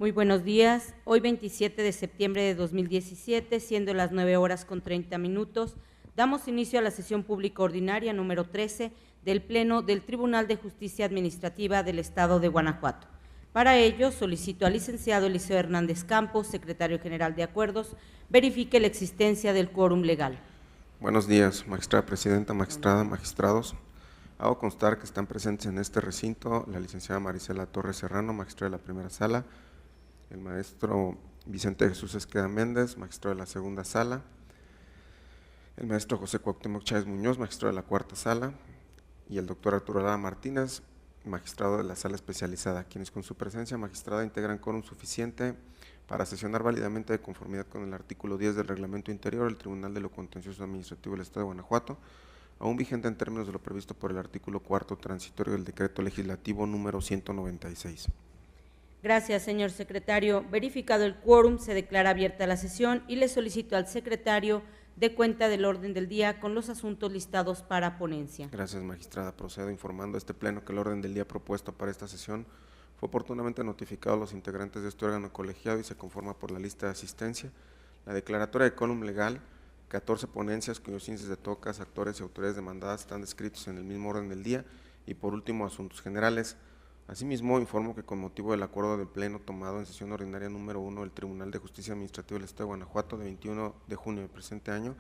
Muy buenos días. Hoy 27 de septiembre de 2017, siendo las 9:30, damos inicio a la sesión pública ordinaria número 13 del Pleno del Tribunal de Justicia Administrativa del Estado de Guanajuato. Para ello, solicito al licenciado Eliseo Hernández Campos, secretario general de Acuerdos, verifique la existencia del quórum legal. Buenos días, magistrada presidenta, magistrada, magistrados. Hago constar que están presentes en este recinto la licenciada Marisela Torres Serrano, magistrada de la primera sala, el maestro Vicente Jesús Esqueda Méndez, magistrado de la segunda sala, el maestro José Cuauhtémoc Chávez Muñoz, magistrado de la cuarta sala, y el doctor Arturo Lara Martínez, magistrado de la sala especializada, quienes con su presencia magistrada integran quórum suficiente para sesionar válidamente de conformidad con el artículo 10 del reglamento interior del Tribunal de lo Contencioso Administrativo del Estado de Guanajuato, aún vigente en términos de lo previsto por el artículo 4º transitorio del decreto legislativo número 196. Gracias, señor secretario. Verificado el quórum, se declara abierta la sesión y le solicito al secretario de cuenta del orden del día con los asuntos listados para ponencia. Gracias, magistrada. Procedo informando a este pleno que el orden del día propuesto para esta sesión fue oportunamente notificado a los integrantes de este órgano colegiado y se conforma por la lista de asistencia, la declaratoria de quórum legal, 14 ponencias cuyos índices de tocas, actores y autoridades demandadas están descritos en el mismo orden del día y por último asuntos generales. Asimismo, informo que con motivo del acuerdo del Pleno tomado en sesión ordinaria número 1 del Tribunal de Justicia Administrativa del Estado de Guanajuato de 21 de junio del presente año,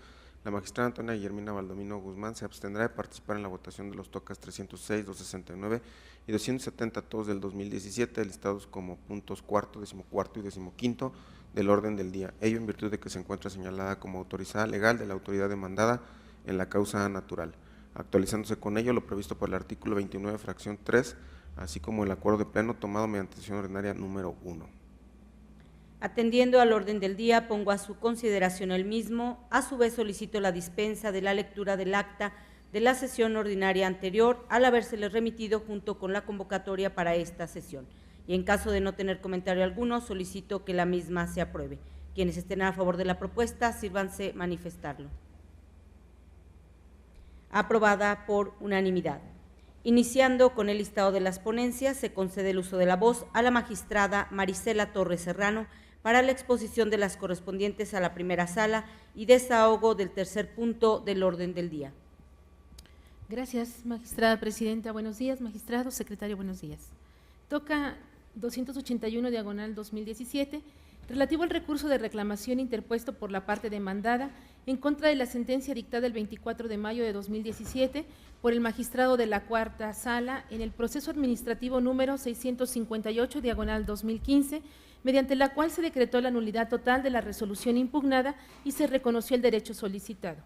la magistrada Antonia Guillermina Valdomino Guzmán se abstendrá de participar en la votación de los tocas 306, 269 y 270 todos del 2017, listados como puntos cuarto, decimocuarto y decimoquinto del orden del día, ello en virtud de que se encuentra señalada como autorizada legal de la autoridad demandada en la causa natural, actualizándose con ello lo previsto por el artículo 29, fracción 3, así como el acuerdo de pleno tomado mediante sesión ordinaria número 1. Atendiendo al orden del día, pongo a su consideración el mismo. A su vez, solicito la dispensa de la lectura del acta de la sesión ordinaria anterior, al habérsele remitido junto con la convocatoria para esta sesión. Y en caso de no tener comentario alguno, solicito que la misma se apruebe. Quienes estén a favor de la propuesta, sírvanse manifestarlo. Aprobada por unanimidad. Iniciando con el listado de las ponencias, se concede el uso de la voz a la magistrada Marisela Torres Serrano para la exposición de las correspondientes a la primera sala y desahogo del tercer punto del orden del día. Gracias, magistrada presidenta. Buenos días, magistrado, secretario, buenos días. Toca 281 diagonal 2017, relativo al recurso de reclamación interpuesto por la parte demandada en contra de la sentencia dictada el 24 de mayo de 2017 por el magistrado de la cuarta sala en el proceso administrativo número 658 diagonal 2015, mediante la cual se decretó la nulidad total de la resolución impugnada y se reconoció el derecho solicitado.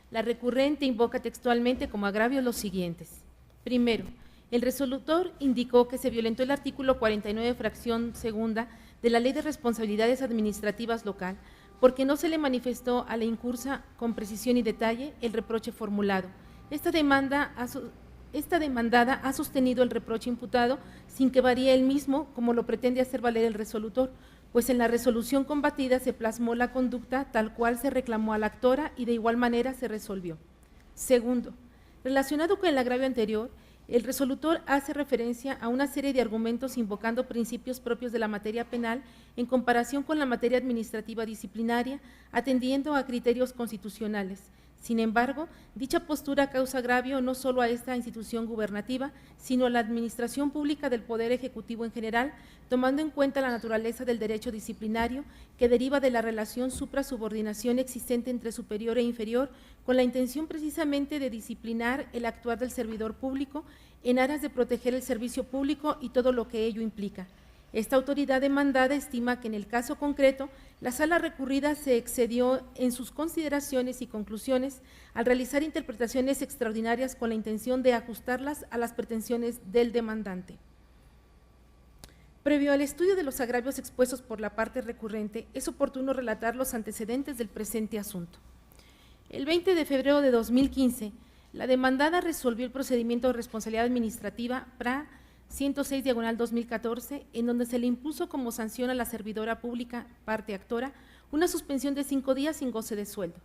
La recurrente invoca textualmente como agravio los siguientes. Primero, el resolutor indicó que se violentó el artículo 49, fracción segunda de la Ley de Responsabilidades Administrativas Local, porque no se le manifestó a la incursa con precisión y detalle el reproche formulado. Esta demandada ha sostenido el reproche imputado sin que varíe el mismo, como lo pretende hacer valer el resolutor, pues en la resolución combatida se plasmó la conducta tal cual se reclamó a la actora y de igual manera se resolvió. Segundo, relacionado con el agravio anterior, el resolutor hace referencia a una serie de argumentos invocando principios propios de la materia penal en comparación con la materia administrativa disciplinaria, atendiendo a criterios constitucionales. Sin embargo, dicha postura causa agravio no solo a esta institución gubernativa, sino a la administración pública del Poder Ejecutivo en general, tomando en cuenta la naturaleza del derecho disciplinario que deriva de la relación supra-subordinación existente entre superior e inferior, con la intención precisamente de disciplinar el actuar del servidor público en aras de proteger el servicio público y todo lo que ello implica. Esta autoridad demandada estima que en el caso concreto, la sala recurrida se excedió en sus consideraciones y conclusiones al realizar interpretaciones extraordinarias con la intención de ajustarlas a las pretensiones del demandante. Previo al estudio de los agravios expuestos por la parte recurrente, es oportuno relatar los antecedentes del presente asunto. El 20 de febrero de 2015, la demandada resolvió el procedimiento de responsabilidad administrativa PRA 106 diagonal 2014, en donde se le impuso como sanción a la servidora pública, parte actora, una suspensión de 5 días sin goce de sueldo.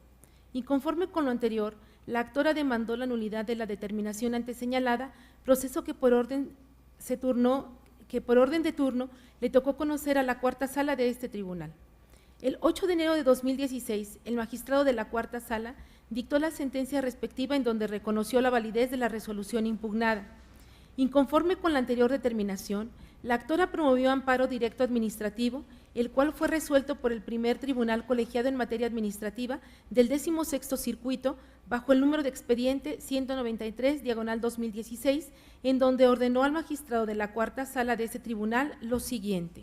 Y conforme con lo anterior, la actora demandó la nulidad de la determinación antes señalada, proceso que por orden se turnó que por orden de turno le tocó conocer a la cuarta sala de este tribunal. El 8 de enero de 2016, el magistrado de la cuarta sala dictó la sentencia respectiva en donde reconoció la validez de la resolución impugnada. Inconforme con la anterior determinación, la actora promovió amparo directo administrativo, el cual fue resuelto por el primer tribunal colegiado en materia administrativa del 16º Circuito bajo el número de expediente 193/2016, en donde ordenó al magistrado de la cuarta sala de ese tribunal lo siguiente.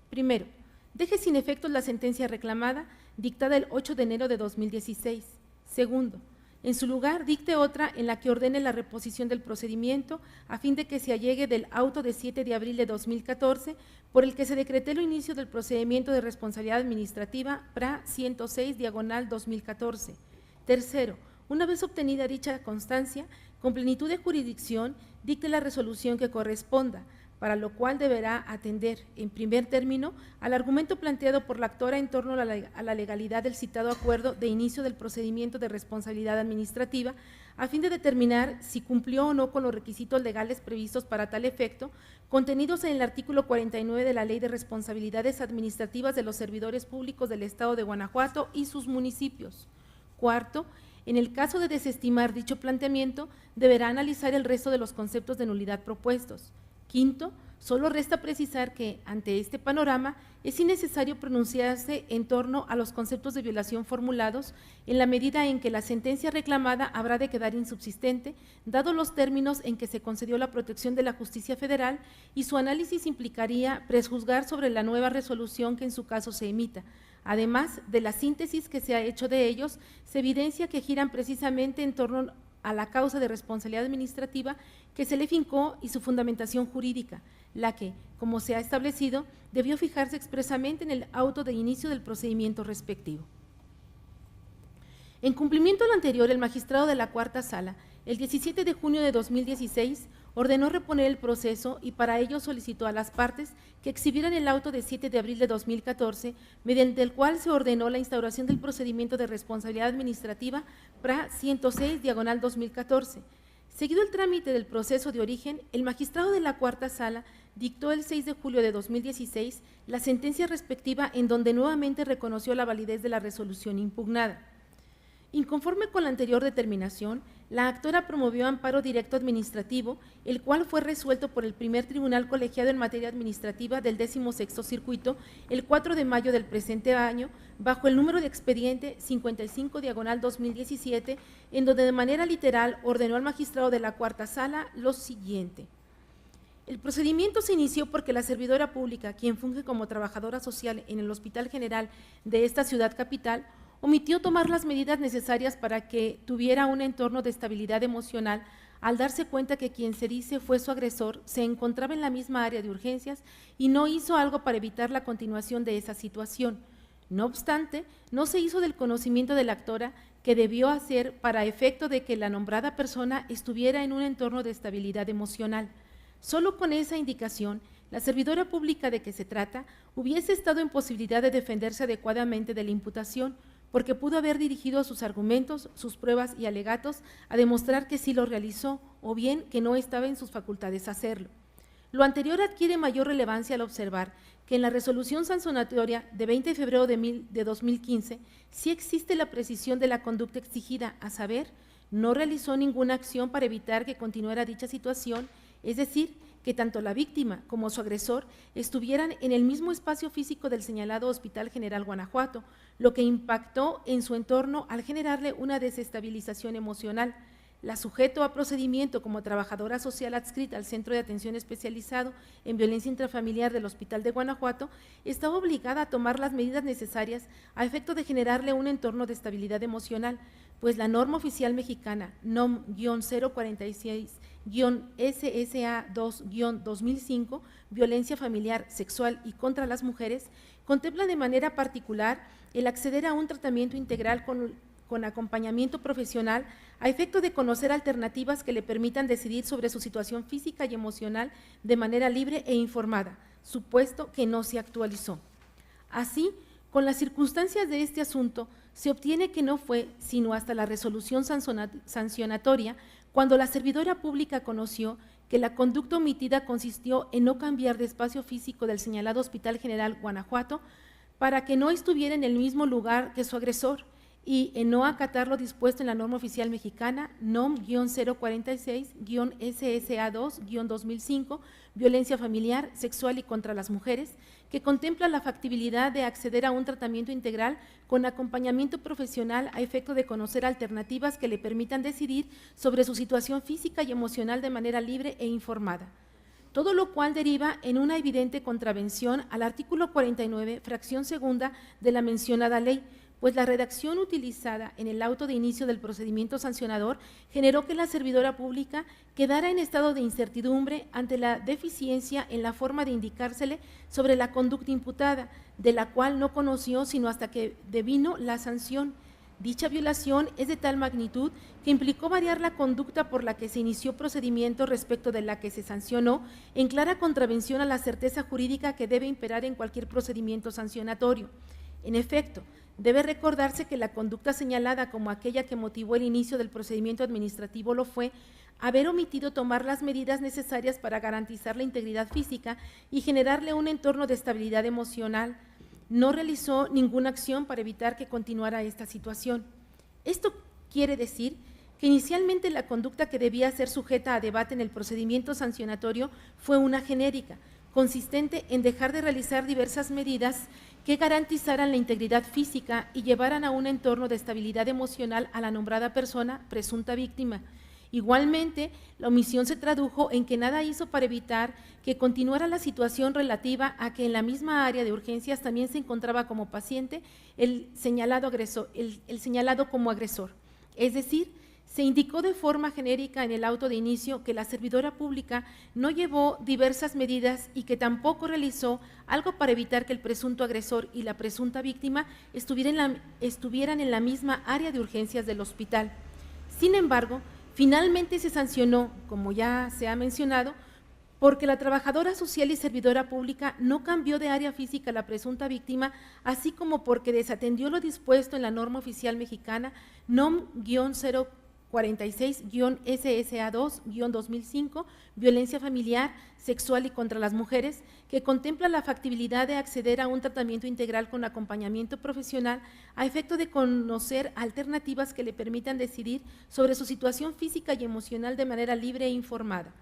Primero, deje sin efectos la sentencia reclamada dictada el 8 de enero de 2016. Segundo, en su lugar dicte otra en la que ordene la reposición del procedimiento a fin de que se allegue del auto de 7 de abril de 2014 por el que se decretó el inicio del procedimiento de responsabilidad administrativa PRA 106/2014. Tercero, una vez obtenida dicha constancia, con plenitud de jurisdicción, dicte la resolución que corresponda, para lo cual deberá atender, en primer término, al argumento planteado por la actora en torno a la legalidad del citado acuerdo de inicio del procedimiento de responsabilidad administrativa, a fin de determinar si cumplió o no con los requisitos legales previstos para tal efecto, contenidos en el artículo 49 de la Ley de Responsabilidades Administrativas de los Servidores Públicos del Estado de Guanajuato y sus municipios. Cuarto, en el caso de desestimar dicho planteamiento, deberá analizar el resto de los conceptos de nulidad propuestos. Quinto, solo resta precisar que, ante este panorama, es innecesario pronunciarse en torno a los conceptos de violación formulados en la medida en que la sentencia reclamada habrá de quedar insubsistente, dados los términos en que se concedió la protección de la justicia federal, y su análisis implicaría prejuzgar sobre la nueva resolución que en su caso se emita. Además de la síntesis que se ha hecho de ellos, se evidencia que giran precisamente en torno a la causa de responsabilidad administrativa que se le fincó y su fundamentación jurídica, la que, como se ha establecido, debió fijarse expresamente en el auto de inicio del procedimiento respectivo. En cumplimiento de lo anterior, el magistrado de la cuarta sala, el 17 de junio de 2016, ordenó reponer el proceso y para ello solicitó a las partes que exhibieran el auto de 7 de abril de 2014, mediante el cual se ordenó la instauración del procedimiento de responsabilidad administrativa PRA 106/2014. Seguido el trámite del proceso de origen, el magistrado de la cuarta sala dictó el 6 de julio de 2016 la sentencia respectiva en donde nuevamente reconoció la validez de la resolución impugnada. Inconforme con la anterior determinación, la actora promovió amparo directo administrativo, el cual fue resuelto por el primer tribunal colegiado en materia administrativa del 16º Circuito el 4 de mayo del presente año, bajo el número de expediente 55/2017, en donde de manera literal ordenó al magistrado de la cuarta sala lo siguiente. El procedimiento se inició porque la servidora pública, quien funge como trabajadora social en el Hospital General de esta ciudad capital, omitió tomar las medidas necesarias para que tuviera un entorno de estabilidad emocional al darse cuenta que quien se dice fue su agresor se encontraba en la misma área de urgencias y no hizo algo para evitar la continuación de esa situación. No obstante, no se hizo del conocimiento de la actora que debió hacer para efecto de que la nombrada persona estuviera en un entorno de estabilidad emocional. Solo con esa indicación, la servidora pública de que se trata hubiese estado en posibilidad de defenderse adecuadamente de la imputación, porque pudo haber dirigido sus argumentos, sus pruebas y alegatos a demostrar que sí lo realizó o bien que no estaba en sus facultades hacerlo. Lo anterior adquiere mayor relevancia al observar que en la resolución sancionatoria de 20 de febrero de 2015 sí existe la precisión de la conducta exigida, a saber, no realizó ninguna acción para evitar que continuara dicha situación, es decir, que tanto la víctima como su agresor estuvieran en el mismo espacio físico del señalado Hospital General Guanajuato, lo que impactó en su entorno al generarle una desestabilización emocional. La sujeto a procedimiento como trabajadora social adscrita al Centro de Atención Especializado en Violencia Intrafamiliar del Hospital de Guanajuato estaba obligada a tomar las medidas necesarias a efecto de generarle un entorno de estabilidad emocional, pues la norma oficial mexicana NOM-046-SSA2-2005, violencia familiar, sexual y contra las mujeres, contempla de manera particular el acceder a un tratamiento integral con acompañamiento profesional a efecto de conocer alternativas que le permitan decidir sobre su situación física y emocional de manera libre e informada, supuesto que no se actualizó. Así, con las circunstancias de este asunto, se obtiene que no fue sino hasta la resolución sancionatoria cuando la servidora pública conoció que que la conducta omitida consistió en no cambiar de espacio físico del señalado Hospital General Guanajuato para que no estuviera en el mismo lugar que su agresor y en no acatar lo dispuesto en la norma oficial mexicana NOM-046-SSA2-2005, violencia familiar, sexual y contra las mujeres, que contempla la factibilidad de acceder a un tratamiento integral con acompañamiento profesional a efecto de conocer alternativas que le permitan decidir sobre su situación física y emocional de manera libre e informada. Todo lo cual deriva en una evidente contravención al artículo 49, fracción segunda de la mencionada ley, pues la redacción utilizada en el auto de inicio del procedimiento sancionador generó que la servidora pública quedara en estado de incertidumbre ante la deficiencia en la forma de indicársele sobre la conducta imputada, de la cual no conoció sino hasta que devino la sanción. Dicha violación es de tal magnitud que implicó variar la conducta por la que se inició procedimiento respecto de la que se sancionó, en clara contravención a la certeza jurídica que debe imperar en cualquier procedimiento sancionatorio. En efecto, debe recordarse que la conducta señalada como aquella que motivó el inicio del procedimiento administrativo lo fue haber omitido tomar las medidas necesarias para garantizar la integridad física y generarle un entorno de estabilidad emocional. No realizó ninguna acción para evitar que continuara esta situación. Esto quiere decir que inicialmente la conducta que debía ser sujeta a debate en el procedimiento sancionatorio fue una genérica, consistente en dejar de realizar diversas medidas que garantizaran la integridad física y llevaran a un entorno de estabilidad emocional a la nombrada persona presunta víctima. Igualmente, la omisión se tradujo en que nada hizo para evitar que continuara la situación relativa a que en la misma área de urgencias también se encontraba como paciente el señalado como agresor. Es decir, se indicó de forma genérica en el auto de inicio que la servidora pública no llevó diversas medidas y que tampoco realizó algo para evitar que el presunto agresor y la presunta víctima estuvieran en la misma área de urgencias del hospital. Sin embargo, finalmente se sancionó, como ya se ha mencionado, porque la trabajadora social y servidora pública no cambió de área física a la presunta víctima, así como porque desatendió lo dispuesto en la norma oficial mexicana NOM-046-SSA2-2005, violencia familiar, sexual y contra las mujeres, que contempla la factibilidad de acceder a un tratamiento integral con acompañamiento profesional a efecto de conocer alternativas que le permitan decidir sobre su situación física y emocional de manera libre e informada.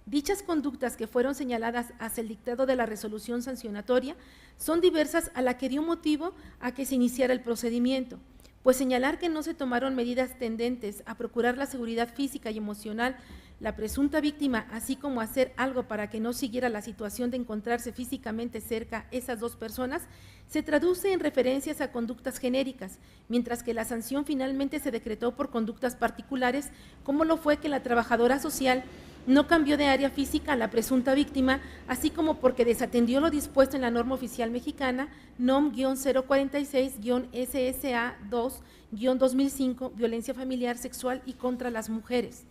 Dichas conductas que fueron señaladas hasta el dictado de la resolución sancionatoria son diversas a la que dio motivo a que se iniciara el procedimiento, pues señalar que no se tomaron medidas tendentes a procurar la seguridad física y emocional la presunta víctima, así como hacer algo para que no siguiera la situación de encontrarse físicamente cerca esas dos personas, se traduce en referencias a conductas genéricas, mientras que la sanción finalmente se decretó por conductas particulares, como lo fue que la trabajadora social no cambió de área física a la presunta víctima, así como porque desatendió lo dispuesto en la norma oficial mexicana NOM-046-SSA2-2005, violencia familiar, sexual y contra las mujeres.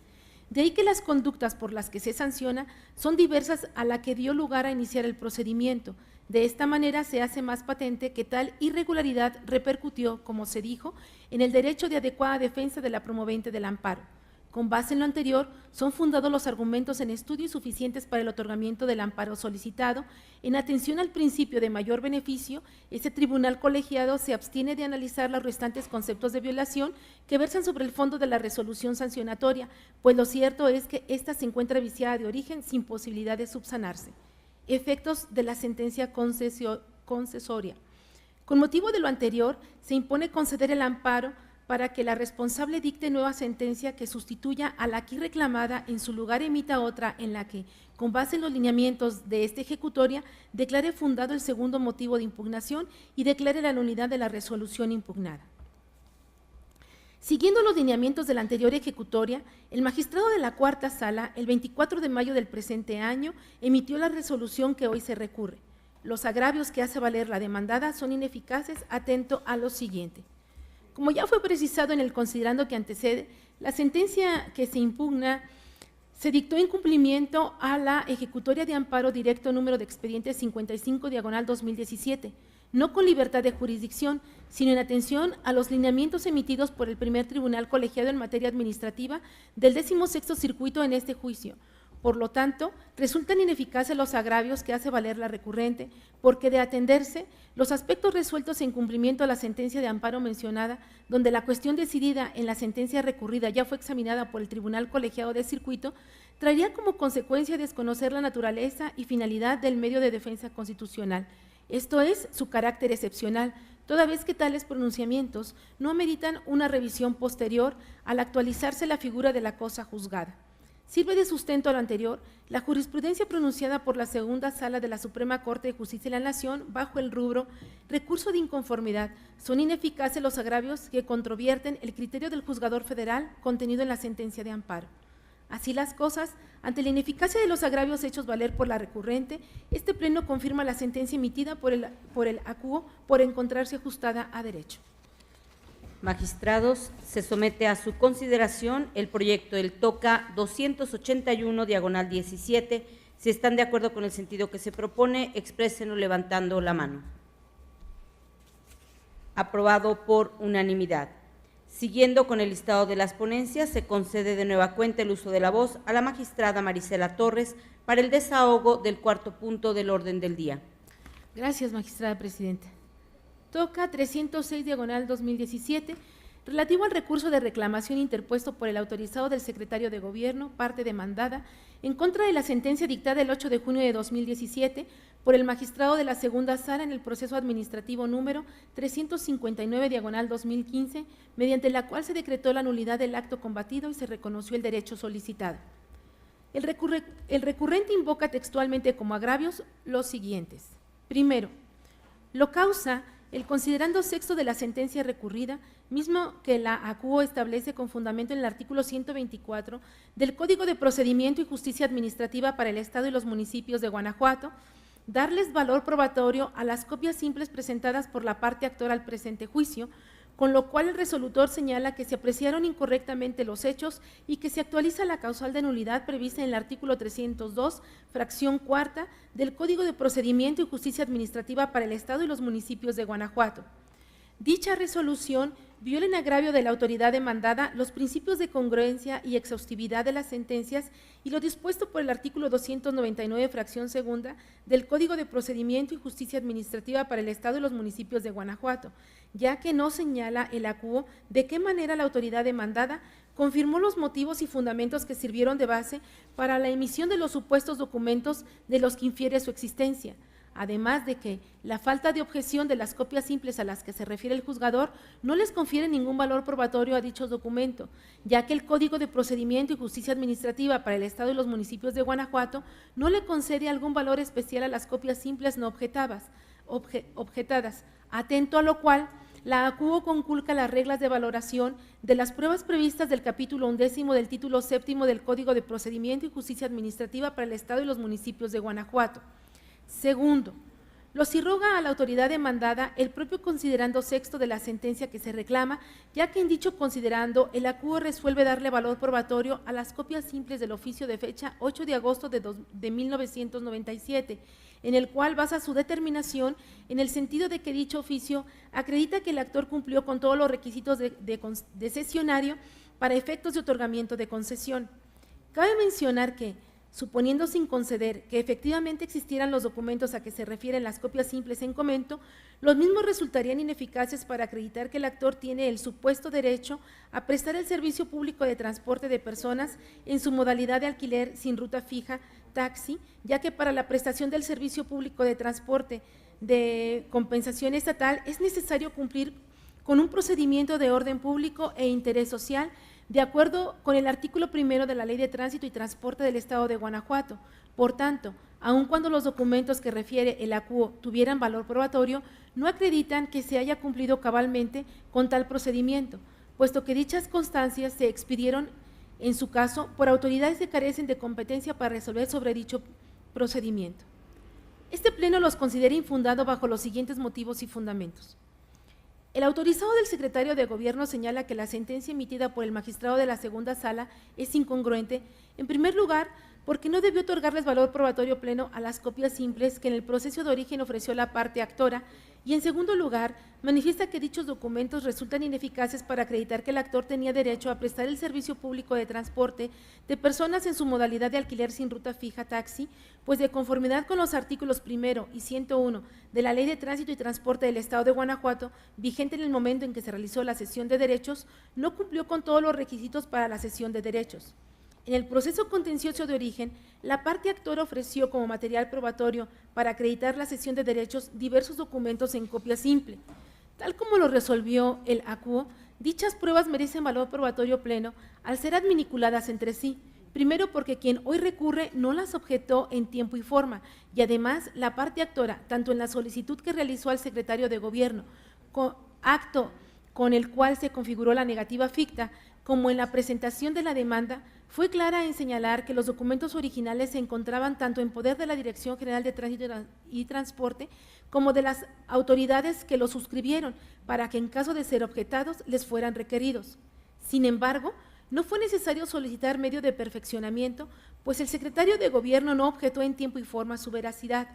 De ahí que las conductas por las que se sanciona son diversas a la que dio lugar a iniciar el procedimiento. De esta manera se hace más patente que tal irregularidad repercutió, como se dijo, en el derecho de adecuada defensa de la promovente del amparo. Con base en lo anterior, son fundados los argumentos en estudio y suficientes para el otorgamiento del amparo solicitado. En atención al principio de mayor beneficio, este tribunal colegiado se abstiene de analizar los restantes conceptos de violación que versan sobre el fondo de la resolución sancionatoria, pues lo cierto es que ésta se encuentra viciada de origen sin posibilidad de subsanarse. Efectos de la sentencia concesoria. Con motivo de lo anterior, se impone conceder el amparo para que la responsable dicte nueva sentencia que sustituya a la aquí reclamada, en su lugar emita otra en la que, con base en los lineamientos de esta ejecutoria, declare fundado el segundo motivo de impugnación y declare la nulidad de la resolución impugnada. Siguiendo los lineamientos de la anterior ejecutoria, el magistrado de la Cuarta Sala, el 24 de mayo del presente año, emitió la resolución que hoy se recurre. Los agravios que hace valer la demandada son ineficaces, atento a lo siguiente. Como ya fue precisado en el considerando que antecede, la sentencia que se impugna se dictó en cumplimiento a la ejecutoria de amparo directo número de expediente 55/2017, no con libertad de jurisdicción, sino en atención a los lineamientos emitidos por el primer tribunal colegiado en materia administrativa del 16º circuito en este juicio, Por lo tanto, resultan ineficaces los agravios que hace valer la recurrente, porque de atenderse los aspectos resueltos en cumplimiento a la sentencia de amparo mencionada, donde la cuestión decidida en la sentencia recurrida ya fue examinada por el Tribunal Colegiado de Circuito, traería como consecuencia desconocer la naturaleza y finalidad del medio de defensa constitucional, esto es, su carácter excepcional, toda vez que tales pronunciamientos no ameritan una revisión posterior al actualizarse la figura de la cosa juzgada. Sirve de sustento a lo anterior la jurisprudencia pronunciada por la segunda sala de la Suprema Corte de Justicia de la Nación bajo el rubro recurso de inconformidad. Son ineficaces los agravios que controvierten el criterio del juzgador federal contenido en la sentencia de amparo. Así las cosas, ante la ineficacia de los agravios hechos valer por la recurrente, este Pleno confirma la sentencia emitida por el acuo por encontrarse ajustada a derecho. Magistrados, se somete a su consideración el proyecto del TOCA 281/17. Si están de acuerdo con el sentido que se propone, exprésenlo levantando la mano. Aprobado por unanimidad. Siguiendo con el listado de las ponencias, se concede de nueva cuenta el uso de la voz a la magistrada Marisela Torres para el desahogo del cuarto punto del orden del día. Gracias, magistrada presidenta. Toca 306/2017, relativo al recurso de reclamación interpuesto por el autorizado del secretario de Gobierno, parte demandada, en contra de la sentencia dictada el 8 de junio de 2017 por el magistrado de la segunda sala en el proceso administrativo número 359/2015, mediante la cual se decretó la nulidad del acto combatido y se reconoció el derecho solicitado. El recurrente invoca textualmente como agravios los siguientes. Primero, lo causa el considerando sexto de la sentencia recurrida, mismo que la acuo establece con fundamento en el artículo 124 del Código de Procedimiento y Justicia Administrativa para el Estado y los municipios de Guanajuato, darles valor probatorio a las copias simples presentadas por la parte actora al presente juicio, con lo cual el resolutor señala que se apreciaron incorrectamente los hechos y que se actualiza la causal de nulidad prevista en el artículo 302, fracción cuarta, del Código de Procedimiento y Justicia Administrativa para el Estado y los municipios de Guanajuato. Dicha resolución viola en agravio de la autoridad demandada los principios de congruencia y exhaustividad de las sentencias y lo dispuesto por el artículo 299, fracción segunda, del Código de Procedimiento y Justicia Administrativa para el Estado y los municipios de Guanajuato, ya que no señala el acuo de qué manera la autoridad demandada confirmó los motivos y fundamentos que sirvieron de base para la emisión de los supuestos documentos de los que infiere su existencia, además de que la falta de objeción de las copias simples a las que se refiere el juzgador no les confiere ningún valor probatorio a dichos documentos, ya que el Código de Procedimiento y Justicia Administrativa para el Estado y los municipios de Guanajuato no le concede algún valor especial a las copias simples no objetadas, atento a lo cual la acuo conculca las reglas de valoración de las pruebas previstas del capítulo 11 del título 7 del Código de Procedimiento y Justicia Administrativa para el Estado y los municipios de Guanajuato. Segundo, los irroga a la autoridad demandada el propio considerando sexto de la sentencia que se reclama, ya que en dicho considerando el acuo resuelve darle valor probatorio a las copias simples del oficio de fecha 8 de agosto de 1997, en el cual basa su determinación en el sentido de que dicho oficio acredita que el actor cumplió con todos los requisitos de cesionario para efectos de otorgamiento de concesión. Cabe mencionar que, suponiendo sin conceder que efectivamente existieran los documentos a que se refieren las copias simples en comento, los mismos resultarían ineficaces para acreditar que el actor tiene el supuesto derecho a prestar el servicio público de transporte de personas en su modalidad de alquiler sin ruta fija, taxi, ya que para la prestación del servicio público de transporte de compensación estatal es necesario cumplir con un procedimiento de orden público e interés social, de acuerdo con el artículo 1 de la Ley de Tránsito y Transporte del Estado de Guanajuato. Por tanto, aun cuando los documentos que refiere el acuo tuvieran valor probatorio, no acreditan que se haya cumplido cabalmente con tal procedimiento, puesto que dichas constancias se expidieron, en su caso, por autoridades que carecen de competencia para resolver sobre dicho procedimiento. Este Pleno los considera infundados bajo los siguientes motivos y fundamentos. El autorizado del secretario de Gobierno señala que la sentencia emitida por el magistrado de la segunda sala es incongruente, en primer lugar, porque no debió otorgarles valor probatorio pleno a las copias simples que en el proceso de origen ofreció la parte actora, y en segundo lugar, manifiesta que dichos documentos resultan ineficaces para acreditar que el actor tenía derecho a prestar el servicio público de transporte de personas en su modalidad de alquiler sin ruta fija taxi, pues de conformidad con los artículos 1 y 101 de la Ley de Tránsito y Transporte del Estado de Guanajuato, vigente en el momento en que se realizó la cesión de derechos, no cumplió con todos los requisitos para la cesión de derechos. En el proceso contencioso de origen, la parte actora ofreció como material probatorio para acreditar la cesión de derechos diversos documentos en copia simple. Tal como lo resolvió el ACUO, dichas pruebas merecen valor probatorio pleno al ser adminiculadas entre sí, primero porque quien hoy recurre no las objetó en tiempo y forma, y además la parte actora, tanto en la solicitud que realizó al secretario de Gobierno, acto con el cual se configuró la negativa ficta, como en la presentación de la demanda, fue clara en señalar que los documentos originales se encontraban tanto en poder de la Dirección General de Tránsito y Transporte como de las autoridades que los suscribieron, para que en caso de ser objetados les fueran requeridos. Sin embargo, no fue necesario solicitar medio de perfeccionamiento, pues el secretario de Gobierno no objetó en tiempo y forma su veracidad.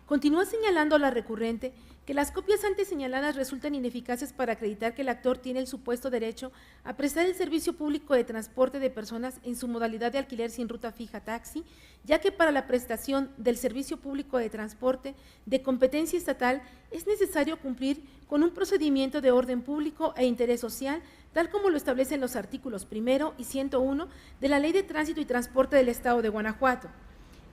Continúa señalando la recurrente que las copias antes señaladas resultan ineficaces para acreditar que el actor tiene el supuesto derecho a prestar el servicio público de transporte de personas en su modalidad de alquiler sin ruta fija taxi, ya que para la prestación del servicio público de transporte de competencia estatal es necesario cumplir con un procedimiento de orden público e interés social, tal como lo establecen los artículos 1 y 101 de la Ley de Tránsito y Transporte del Estado de Guanajuato.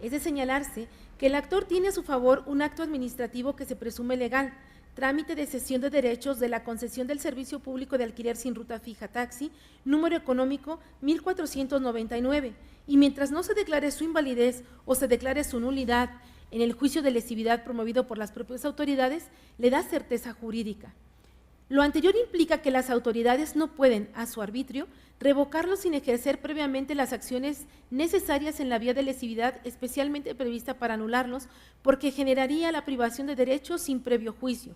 Es de señalarse que el actor tiene a su favor un acto administrativo que se presume legal, trámite de cesión de derechos de la concesión del servicio público de alquiler sin ruta fija taxi, número económico 1499, y mientras no se declare su invalidez o se declare su nulidad en el juicio de lesividad promovido por las propias autoridades, le da certeza jurídica. Lo anterior implica que las autoridades no pueden, a su arbitrio, revocarlo sin ejercer previamente las acciones necesarias en la vía de lesividad especialmente prevista para anularlos, porque generaría la privación de derechos sin previo juicio.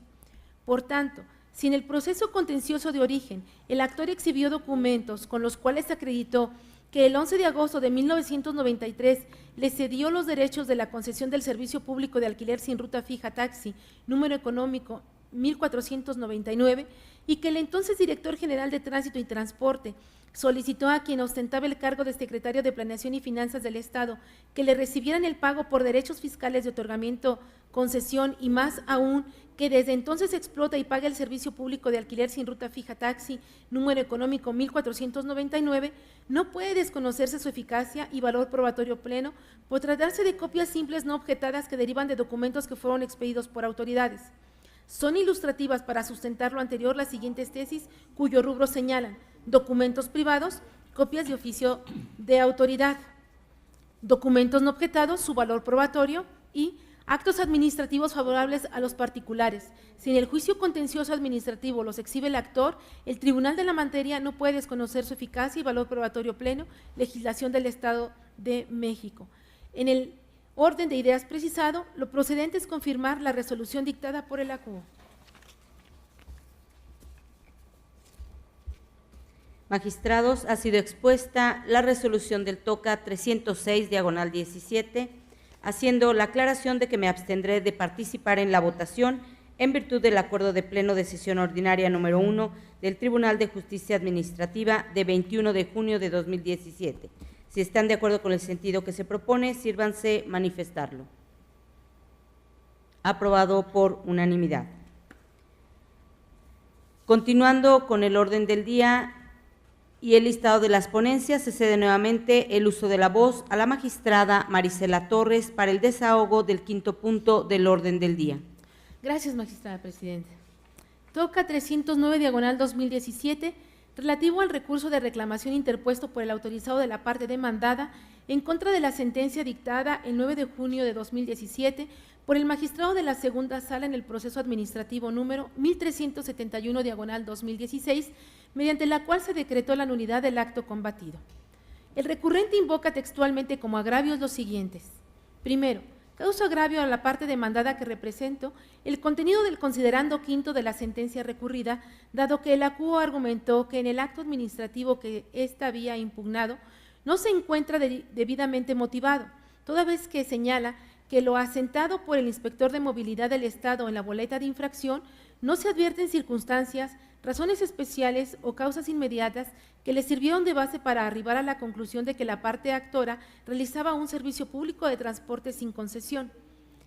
Por tanto, si en el proceso contencioso de origen el actor exhibió documentos con los cuales acreditó que el 11 de agosto de 1993 le cedió los derechos de la concesión del servicio público de alquiler sin ruta fija taxi, número económico 1499, y que el entonces director general de Tránsito y Transporte solicitó a quien ostentaba el cargo de secretario de Planeación y Finanzas del Estado que le recibieran el pago por derechos fiscales de otorgamiento, concesión y más aún que desde entonces explota y paga el servicio público de alquiler sin ruta fija taxi, número económico 1499, no puede desconocerse su eficacia y valor probatorio pleno por tratarse de copias simples no objetadas que derivan de documentos que fueron expedidos por autoridades. Son ilustrativas para sustentar lo anterior las siguientes tesis, cuyo rubro señalan: documentos privados, copias de oficio de autoridad, documentos no objetados, su valor probatorio, y actos administrativos favorables a los particulares. Si en el juicio contencioso administrativo los exhibe el actor, el tribunal de la materia no puede desconocer su eficacia y valor probatorio pleno, legislación del Estado de México. En el orden de ideas precisado, lo procedente es confirmar la resolución dictada por el ACUO. Magistrados, ha sido expuesta la resolución del TOCA 306/17, haciendo la aclaración de que me abstendré de participar en la votación en virtud del acuerdo de pleno de sesión ordinaria número 1 del Tribunal de Justicia Administrativa de 21 de junio de 2017. Si están de acuerdo con el sentido que se propone, sírvanse manifestarlo. Aprobado por unanimidad. Continuando con el orden del día y el listado de las ponencias, se cede nuevamente el uso de la voz a la magistrada Marisela Torres para el desahogo del quinto punto del orden del día. Gracias, magistrada presidenta. Toca 309/2017, relativo al recurso de reclamación interpuesto por el autorizado de la parte demandada en contra de la sentencia dictada el 9 de junio de 2017 por el magistrado de la segunda sala en el proceso administrativo número 1371/2016, mediante la cual se decretó la nulidad del acto combatido. El recurrente invoca textualmente como agravios los siguientes. Primero, causa agravio a la parte demandada que represento el contenido del considerando quinto de la sentencia recurrida, dado que el ACUO argumentó que en el acto administrativo que ésta había impugnado no se encuentra debidamente motivado, toda vez que señala que lo asentado por el inspector de movilidad del Estado en la boleta de infracción no se advierten circunstancias, razones especiales o causas inmediatas que le sirvieron de base para arribar a la conclusión de que la parte actora realizaba un servicio público de transporte sin concesión.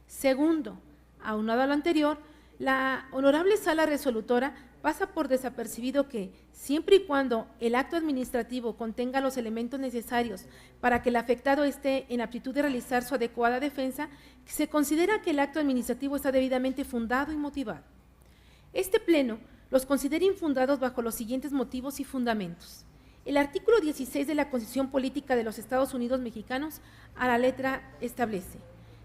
Segundo, aunado a lo anterior, la honorable sala resolutora pasa por desapercibido que, siempre y cuando el acto administrativo contenga los elementos necesarios para que el afectado esté en aptitud de realizar su adecuada defensa, se considera que el acto administrativo está debidamente fundado y motivado. Este Pleno los considera infundados bajo los siguientes motivos y fundamentos. El artículo 16 de la Constitución Política de los Estados Unidos Mexicanos a la letra establece: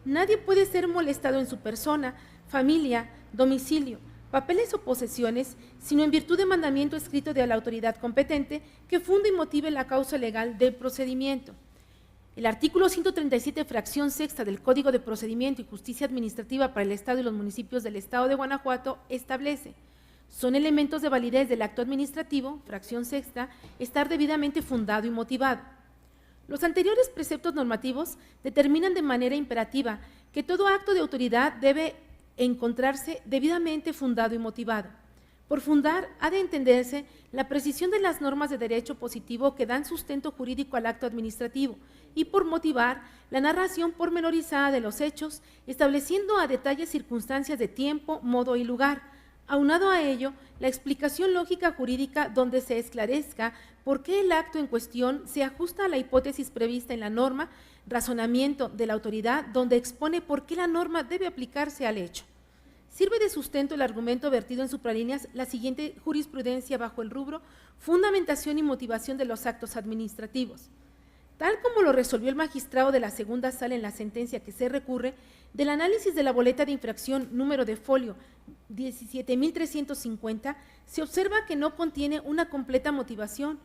nadie puede ser molestado en su persona, familia, domicilio, papeles o posesiones, sino en virtud de mandamiento escrito de la autoridad competente que funde y motive la causa legal del procedimiento. El artículo 137, fracción sexta del Código de Procedimiento y Justicia Administrativa para el Estado y los municipios del Estado de Guanajuato establece: son elementos de validez del acto administrativo, fracción sexta, estar debidamente fundado y motivado. Los anteriores preceptos normativos determinan de manera imperativa que todo acto de autoridad debe encontrarse debidamente fundado y motivado. Por fundar ha de entenderse la precisión de las normas de derecho positivo que dan sustento jurídico al acto administrativo, y por motivar la narración pormenorizada de los hechos, estableciendo a detalle circunstancias de tiempo, modo y lugar. Aunado a ello, la explicación lógica jurídica donde se esclarezca por qué el acto en cuestión se ajusta a la hipótesis prevista en la norma, razonamiento de la autoridad donde expone por qué la norma debe aplicarse al hecho. Sirve de sustento el argumento vertido en supralíneas la siguiente jurisprudencia bajo el rubro fundamentación y motivación de los actos administrativos. Tal como lo resolvió el magistrado de la segunda sala en la sentencia que se recurre, del análisis de la boleta de infracción número de folio 17.350, se observa que no contiene una completa motivación,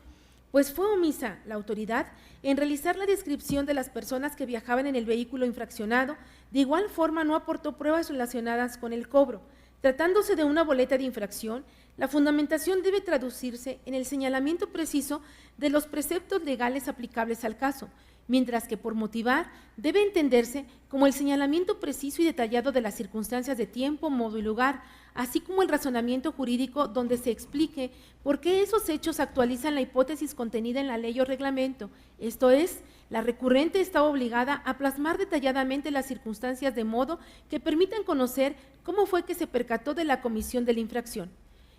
pues fue omisa la autoridad en realizar la descripción de las personas que viajaban en el vehículo infraccionado. De igual forma no aportó pruebas relacionadas con el cobro. Tratándose de una boleta de infracción, la fundamentación debe traducirse en el señalamiento preciso de los preceptos legales aplicables al caso, mientras que por motivar debe entenderse como el señalamiento preciso y detallado de las circunstancias de tiempo, modo y lugar, así como el razonamiento jurídico donde se explique por qué esos hechos actualizan la hipótesis contenida en la ley o reglamento. Esto es, la recurrente está obligada a plasmar detalladamente las circunstancias de modo que permitan conocer cómo fue que se percató de la comisión de la infracción.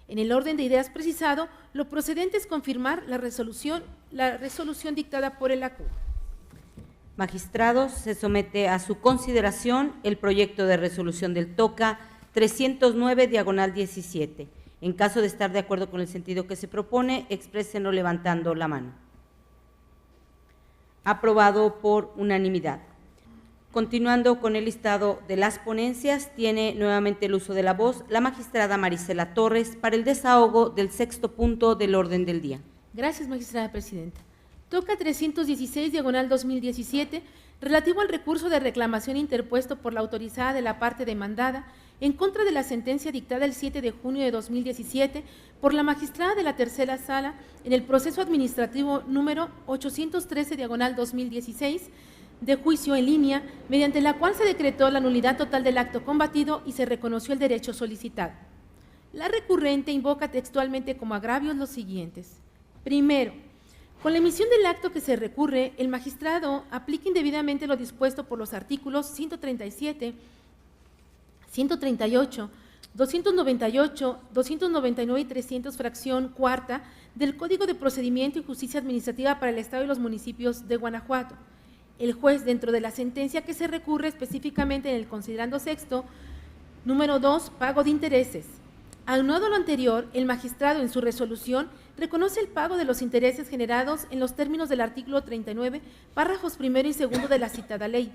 En el orden de ideas precisado, lo procedente es confirmar la resolución dictada por el acuerdo. Magistrados, se somete a su consideración el proyecto de resolución del TOCA 309/17. En caso de estar de acuerdo con el sentido que se propone, exprésenlo levantando la mano. Aprobado por unanimidad. Continuando con el listado de las ponencias, tiene nuevamente el uso de la voz la magistrada Marisela Torres para el desahogo del sexto punto del orden del día. Gracias, magistrada presidenta. Toca 316/2017, relativo al recurso de reclamación interpuesto por la autorizada de la parte demandada en contra de la sentencia dictada el 7 de junio de 2017 por la magistrada de la tercera sala en el proceso administrativo número 813/2016 de juicio en línea, mediante la cual se decretó la nulidad total del acto combatido y se reconoció el derecho solicitado. La recurrente invoca textualmente como agravios los siguientes. Primero, con la emisión del acto que se recurre, el magistrado aplica indebidamente lo dispuesto por los artículos 137, 138, 298, 299 y 300, fracción cuarta, del Código de Procedimiento y Justicia Administrativa para el Estado y los municipios de Guanajuato. El juez, dentro de la sentencia que se recurre específicamente en el considerando sexto, número 2, pago de intereses. Aunado a lo anterior, el magistrado en su resolución reconoce el pago de los intereses generados en los términos del artículo 39, párrafos primero y segundo de la citada ley.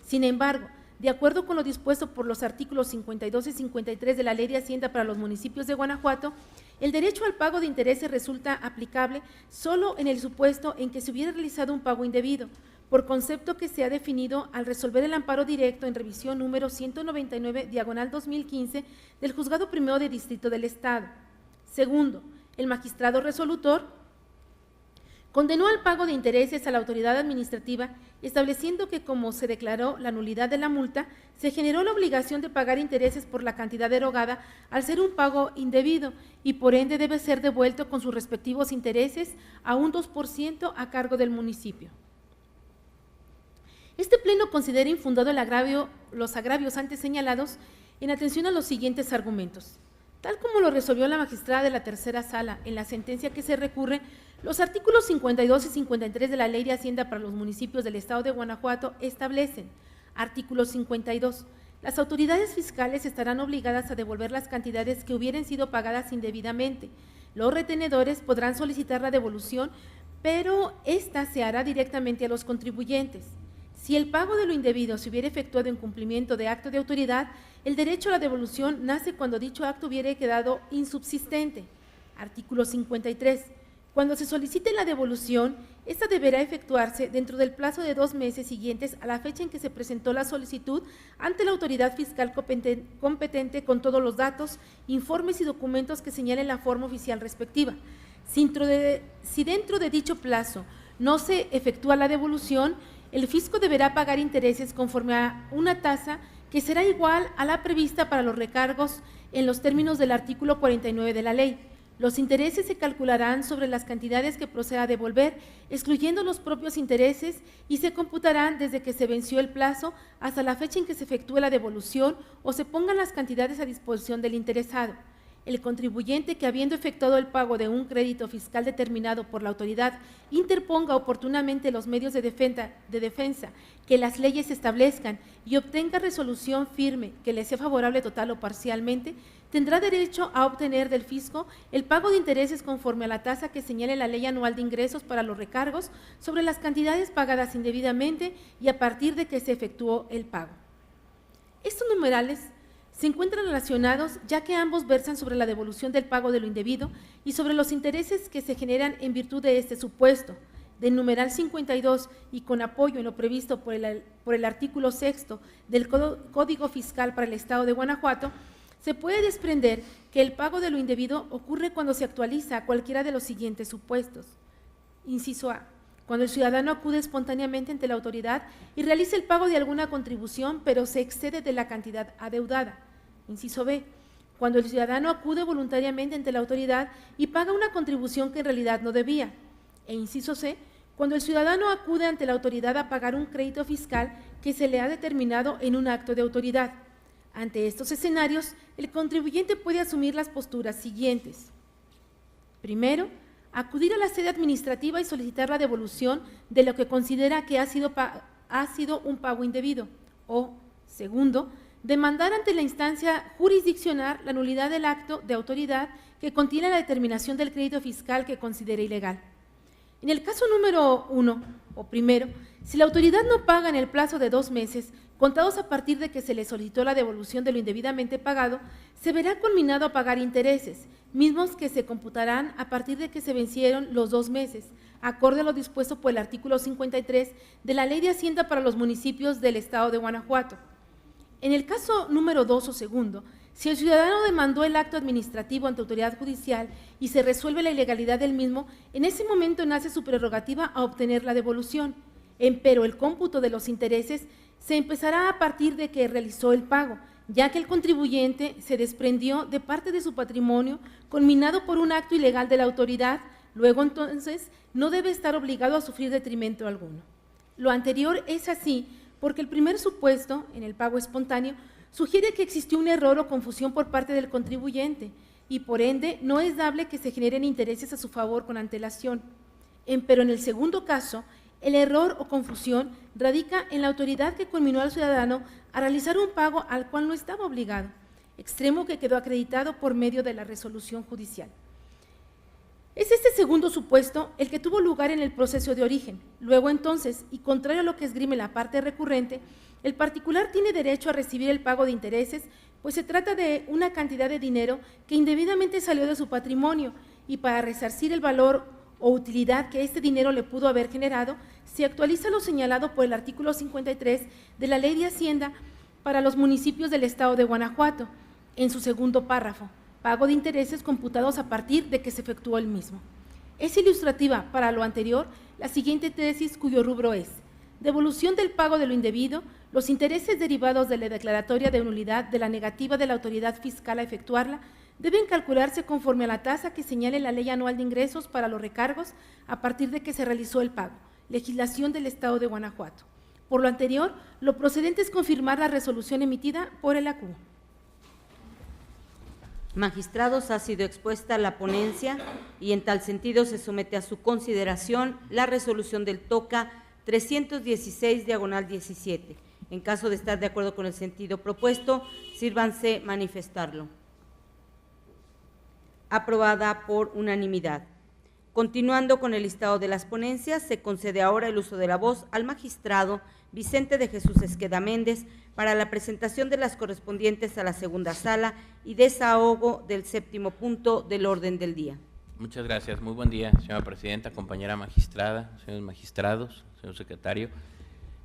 Sin embargo, de acuerdo con lo dispuesto por los artículos 52 y 53 de la Ley de Hacienda para los municipios de Guanajuato, el derecho al pago de intereses resulta aplicable solo en el supuesto en que se hubiera realizado un pago indebido, por concepto que se ha definido al resolver el amparo directo en revisión número 199/2015 del Juzgado Primero de Distrito del Estado. Segundo, el magistrado resolutor condenó al pago de intereses a la autoridad administrativa, estableciendo que como se declaró la nulidad de la multa, se generó la obligación de pagar intereses por la cantidad erogada al ser un pago indebido y por ende debe ser devuelto con sus respectivos intereses a un 2% a cargo del municipio. Este pleno considera infundado los agravios antes señalados en atención a los siguientes argumentos. Tal como lo resolvió la magistrada de la tercera sala en la sentencia que se recurre, los artículos 52 y 53 de la Ley de Hacienda para los municipios del Estado de Guanajuato establecen: artículo 52. Las autoridades fiscales estarán obligadas a devolver las cantidades que hubieran sido pagadas indebidamente. Los retenedores podrán solicitar la devolución, pero esta se hará directamente a los contribuyentes. Si el pago de lo indebido se hubiera efectuado en cumplimiento de acto de autoridad, el derecho a la devolución nace cuando dicho acto hubiera quedado insubsistente. Artículo 53. Cuando se solicite la devolución, esta deberá efectuarse dentro del plazo de 2 meses siguientes a la fecha en que se presentó la solicitud ante la autoridad fiscal competente con todos los datos, informes y documentos que señalen la forma oficial respectiva. Si dentro de dicho plazo no se efectúa la devolución, el fisco deberá pagar intereses conforme a una tasa que será igual a la prevista para los recargos en los términos del artículo 49 de la ley. Los intereses se calcularán sobre las cantidades que proceda a devolver, excluyendo los propios intereses, y se computarán desde que se venció el plazo hasta la fecha en que se efectúe la devolución o se pongan las cantidades a disposición del interesado. El contribuyente que, habiendo efectuado el pago de un crédito fiscal determinado por la autoridad, interponga oportunamente los medios de defensa que las leyes establezcan y obtenga resolución firme que le sea favorable total o parcialmente, tendrá derecho a obtener del fisco el pago de intereses conforme a la tasa que señale la Ley Anual de Ingresos para los recargos sobre las cantidades pagadas indebidamente y a partir de que se efectuó el pago. Estos numerales se encuentran relacionados ya que ambos versan sobre la devolución del pago de lo indebido y sobre los intereses que se generan en virtud de este supuesto. Del numeral 52 y con apoyo en lo previsto por el artículo 6º del Código Fiscal para el Estado de Guanajuato, se puede desprender que el pago de lo indebido ocurre cuando se actualiza cualquiera de los siguientes supuestos. Inciso A. Cuando el ciudadano acude espontáneamente ante la autoridad y realiza el pago de alguna contribución, pero se excede de la cantidad adeudada. Inciso B. Cuando el ciudadano acude voluntariamente ante la autoridad y paga una contribución que en realidad no debía. E inciso C. Cuando el ciudadano acude ante la autoridad a pagar un crédito fiscal que se le ha determinado en un acto de autoridad. Ante estos escenarios, el contribuyente puede asumir las posturas siguientes. Primero, acudir a la sede administrativa y solicitar la devolución de lo que considera que ha sido un pago indebido. O, segundo, demandar ante la instancia jurisdiccional la nulidad del acto de autoridad que contiene la determinación del crédito fiscal que considere ilegal. En el caso número 1, o primero, si la autoridad no paga en el plazo de 2 meses, contados a partir de que se le solicitó la devolución de lo indebidamente pagado, se verá culminado a pagar intereses, mismos que se computarán a partir de que se vencieron los 2 meses, acorde a lo dispuesto por el artículo 53 de la Ley de Hacienda para los municipios del Estado de Guanajuato. En el caso número 2 o segundo, si el ciudadano demandó el acto administrativo ante autoridad judicial y se resuelve la ilegalidad del mismo, en ese momento nace su prerrogativa a obtener la devolución, pero el cómputo de los intereses se empezará a partir de que realizó el pago, ya que el contribuyente se desprendió de parte de su patrimonio culminado por un acto ilegal de la autoridad, luego entonces no debe estar obligado a sufrir detrimento alguno. Lo anterior es así porque el primer supuesto, en el pago espontáneo, sugiere que existió un error o confusión por parte del contribuyente y por ende no es dable que se generen intereses a su favor con antelación. Pero en el segundo caso, el error o confusión radica en la autoridad que conminó al ciudadano a realizar un pago al cual no estaba obligado, extremo que quedó acreditado por medio de la resolución judicial. Es este segundo supuesto el que tuvo lugar en el proceso de origen. Luego entonces, y contrario a lo que esgrime la parte recurrente, el particular tiene derecho a recibir el pago de intereses, pues se trata de una cantidad de dinero que indebidamente salió de su patrimonio y para resarcir el valor o utilidad que este dinero le pudo haber generado, se actualiza lo señalado por el artículo 53 de la Ley de Hacienda para los municipios del Estado de Guanajuato, en su segundo párrafo, pago de intereses computados a partir de que se efectuó el mismo. Es ilustrativa para lo anterior la siguiente tesis, cuyo rubro es: devolución del pago de lo indebido, los intereses derivados de la declaratoria de nulidad de la negativa de la autoridad fiscal a efectuarla deben calcularse conforme a la tasa que señale la Ley Anual de Ingresos para los recargos a partir de que se realizó el pago, legislación del Estado de Guanajuato. Por lo anterior, lo procedente es confirmar la resolución emitida por el ACU. Magistrados, ha sido expuesta la ponencia y en tal sentido se somete a su consideración la resolución del TOCA 316/17. En caso de estar de acuerdo con el sentido propuesto, sírvanse manifestarlo. Aprobada por unanimidad. Continuando con el listado de las ponencias, se concede ahora el uso de la voz al magistrado Vicente de Jesús Esqueda Méndez para la presentación de las correspondientes a la segunda sala y desahogo del séptimo punto del orden del día. Muchas gracias. Muy buen día, señora presidenta, compañera magistrada, señores magistrados, señor secretario.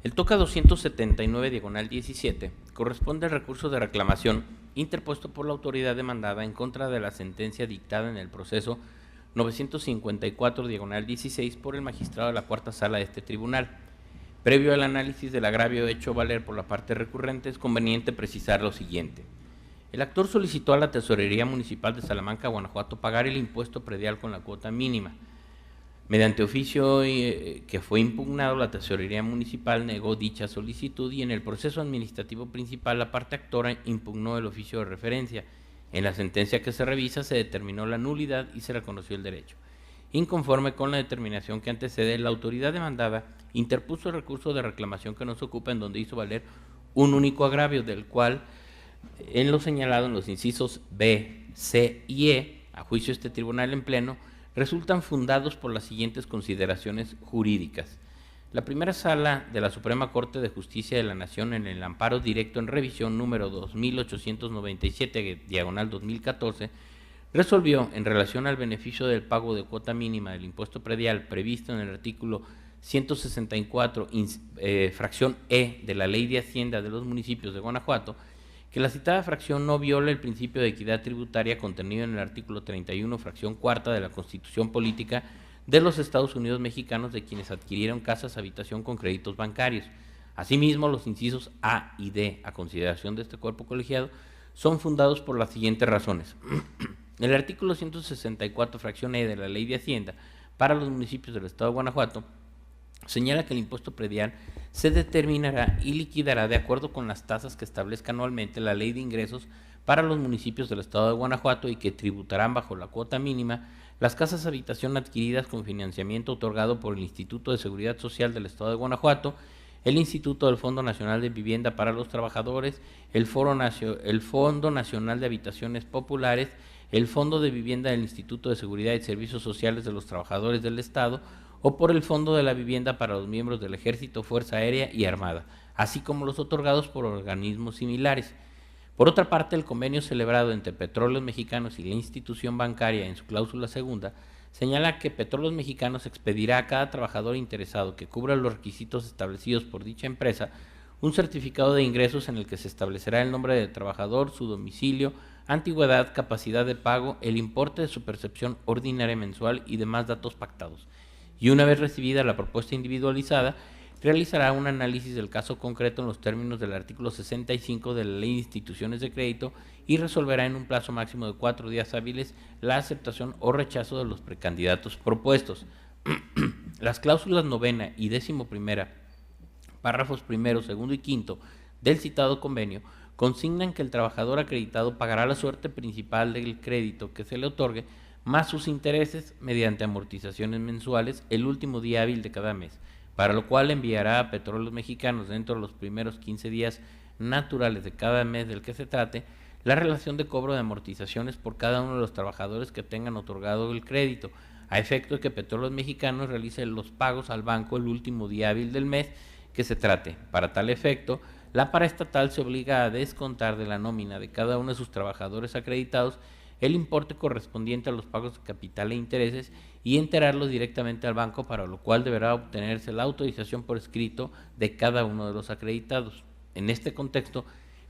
El TOCA 279/17 corresponde al recurso de reclamación interpuesto por la autoridad demandada en contra de la sentencia dictada en el proceso 954/16 por el magistrado de la cuarta sala de este tribunal. Previo al análisis del agravio hecho valer por la parte recurrente, es conveniente precisar lo siguiente. El actor solicitó a la Tesorería Municipal de Salamanca, Guanajuato, pagar el impuesto predial con la cuota mínima. Mediante oficio que fue impugnado, la Tesorería Municipal negó dicha solicitud y en el proceso administrativo principal la parte actora impugnó el oficio de referencia. En la sentencia que se revisa se determinó la nulidad y se reconoció el derecho. Inconforme con la determinación que antecede, la autoridad demandada interpuso el recurso de reclamación que nos ocupa, en donde hizo valer un único agravio, del cual, en lo señalado en los incisos B, C y E, a juicio de este tribunal en pleno, resultan fundados por las siguientes consideraciones jurídicas. La primera sala de la Suprema Corte de Justicia de la Nación, en el amparo directo en revisión número 2897/2014, resolvió, en relación al beneficio del pago de cuota mínima del impuesto predial previsto en el artículo 164, fracción E de la Ley de Hacienda de los Municipios de Guanajuato, que la citada fracción no viola el principio de equidad tributaria contenido en el artículo 31, fracción cuarta de la Constitución Política de los Estados Unidos Mexicanos, de quienes adquirieron casas habitación con créditos bancarios. Asimismo, los incisos A y D, a consideración de este cuerpo colegiado, son fundados por las siguientes razones. El artículo 164, fracción E de la Ley de Hacienda para los municipios del Estado de Guanajuato señala que el impuesto predial se determinará y liquidará de acuerdo con las tasas que establezca anualmente la Ley de Ingresos para los municipios del Estado de Guanajuato y que tributarán bajo la cuota mínima las casas habitación adquiridas con financiamiento otorgado por el Instituto de Seguridad Social del Estado de Guanajuato, el Instituto del Fondo Nacional de Vivienda para los Trabajadores, el Fondo Nacional de Habitaciones Populares, el Fondo de Vivienda del Instituto de Seguridad y Servicios Sociales de los Trabajadores del Estado, o por el Fondo de la Vivienda para los miembros del Ejército, Fuerza Aérea y Armada, así como los otorgados por organismos similares. Por otra parte, el convenio celebrado entre Petróleos Mexicanos y la institución bancaria, en su cláusula segunda, señala que Petróleos Mexicanos expedirá a cada trabajador interesado que cubra los requisitos establecidos por dicha empresa un certificado de ingresos en el que se establecerá el nombre del trabajador, su domicilio, antigüedad, capacidad de pago, el importe de su percepción ordinaria mensual y demás datos pactados. Y una vez recibida la propuesta individualizada, realizará un análisis del caso concreto en los términos del artículo 65 de la Ley de Instituciones de Crédito y resolverá en un plazo máximo de 4 días hábiles la aceptación o rechazo de los precandidatos propuestos. Las cláusulas 9ª y 11ª, párrafos 1º, 2º y 5º del citado convenio consignan que el trabajador acreditado pagará la suerte principal del crédito que se le otorgue más sus intereses mediante amortizaciones mensuales el último día hábil de cada mes, para lo cual enviará a Petróleos Mexicanos dentro de los primeros 15 días naturales de cada mes del que se trate la relación de cobro de amortizaciones por cada uno de los trabajadores que tengan otorgado el crédito, a efecto de que Petróleos Mexicanos realice los pagos al banco el último día hábil del mes que se trate. Para tal efecto, la paraestatal se obliga a descontar de la nómina de cada uno de sus trabajadores acreditados el importe correspondiente a los pagos de capital e intereses y enterarlos directamente al banco, para lo cual deberá obtenerse la autorización por escrito de cada uno de los acreditados. En este contexto,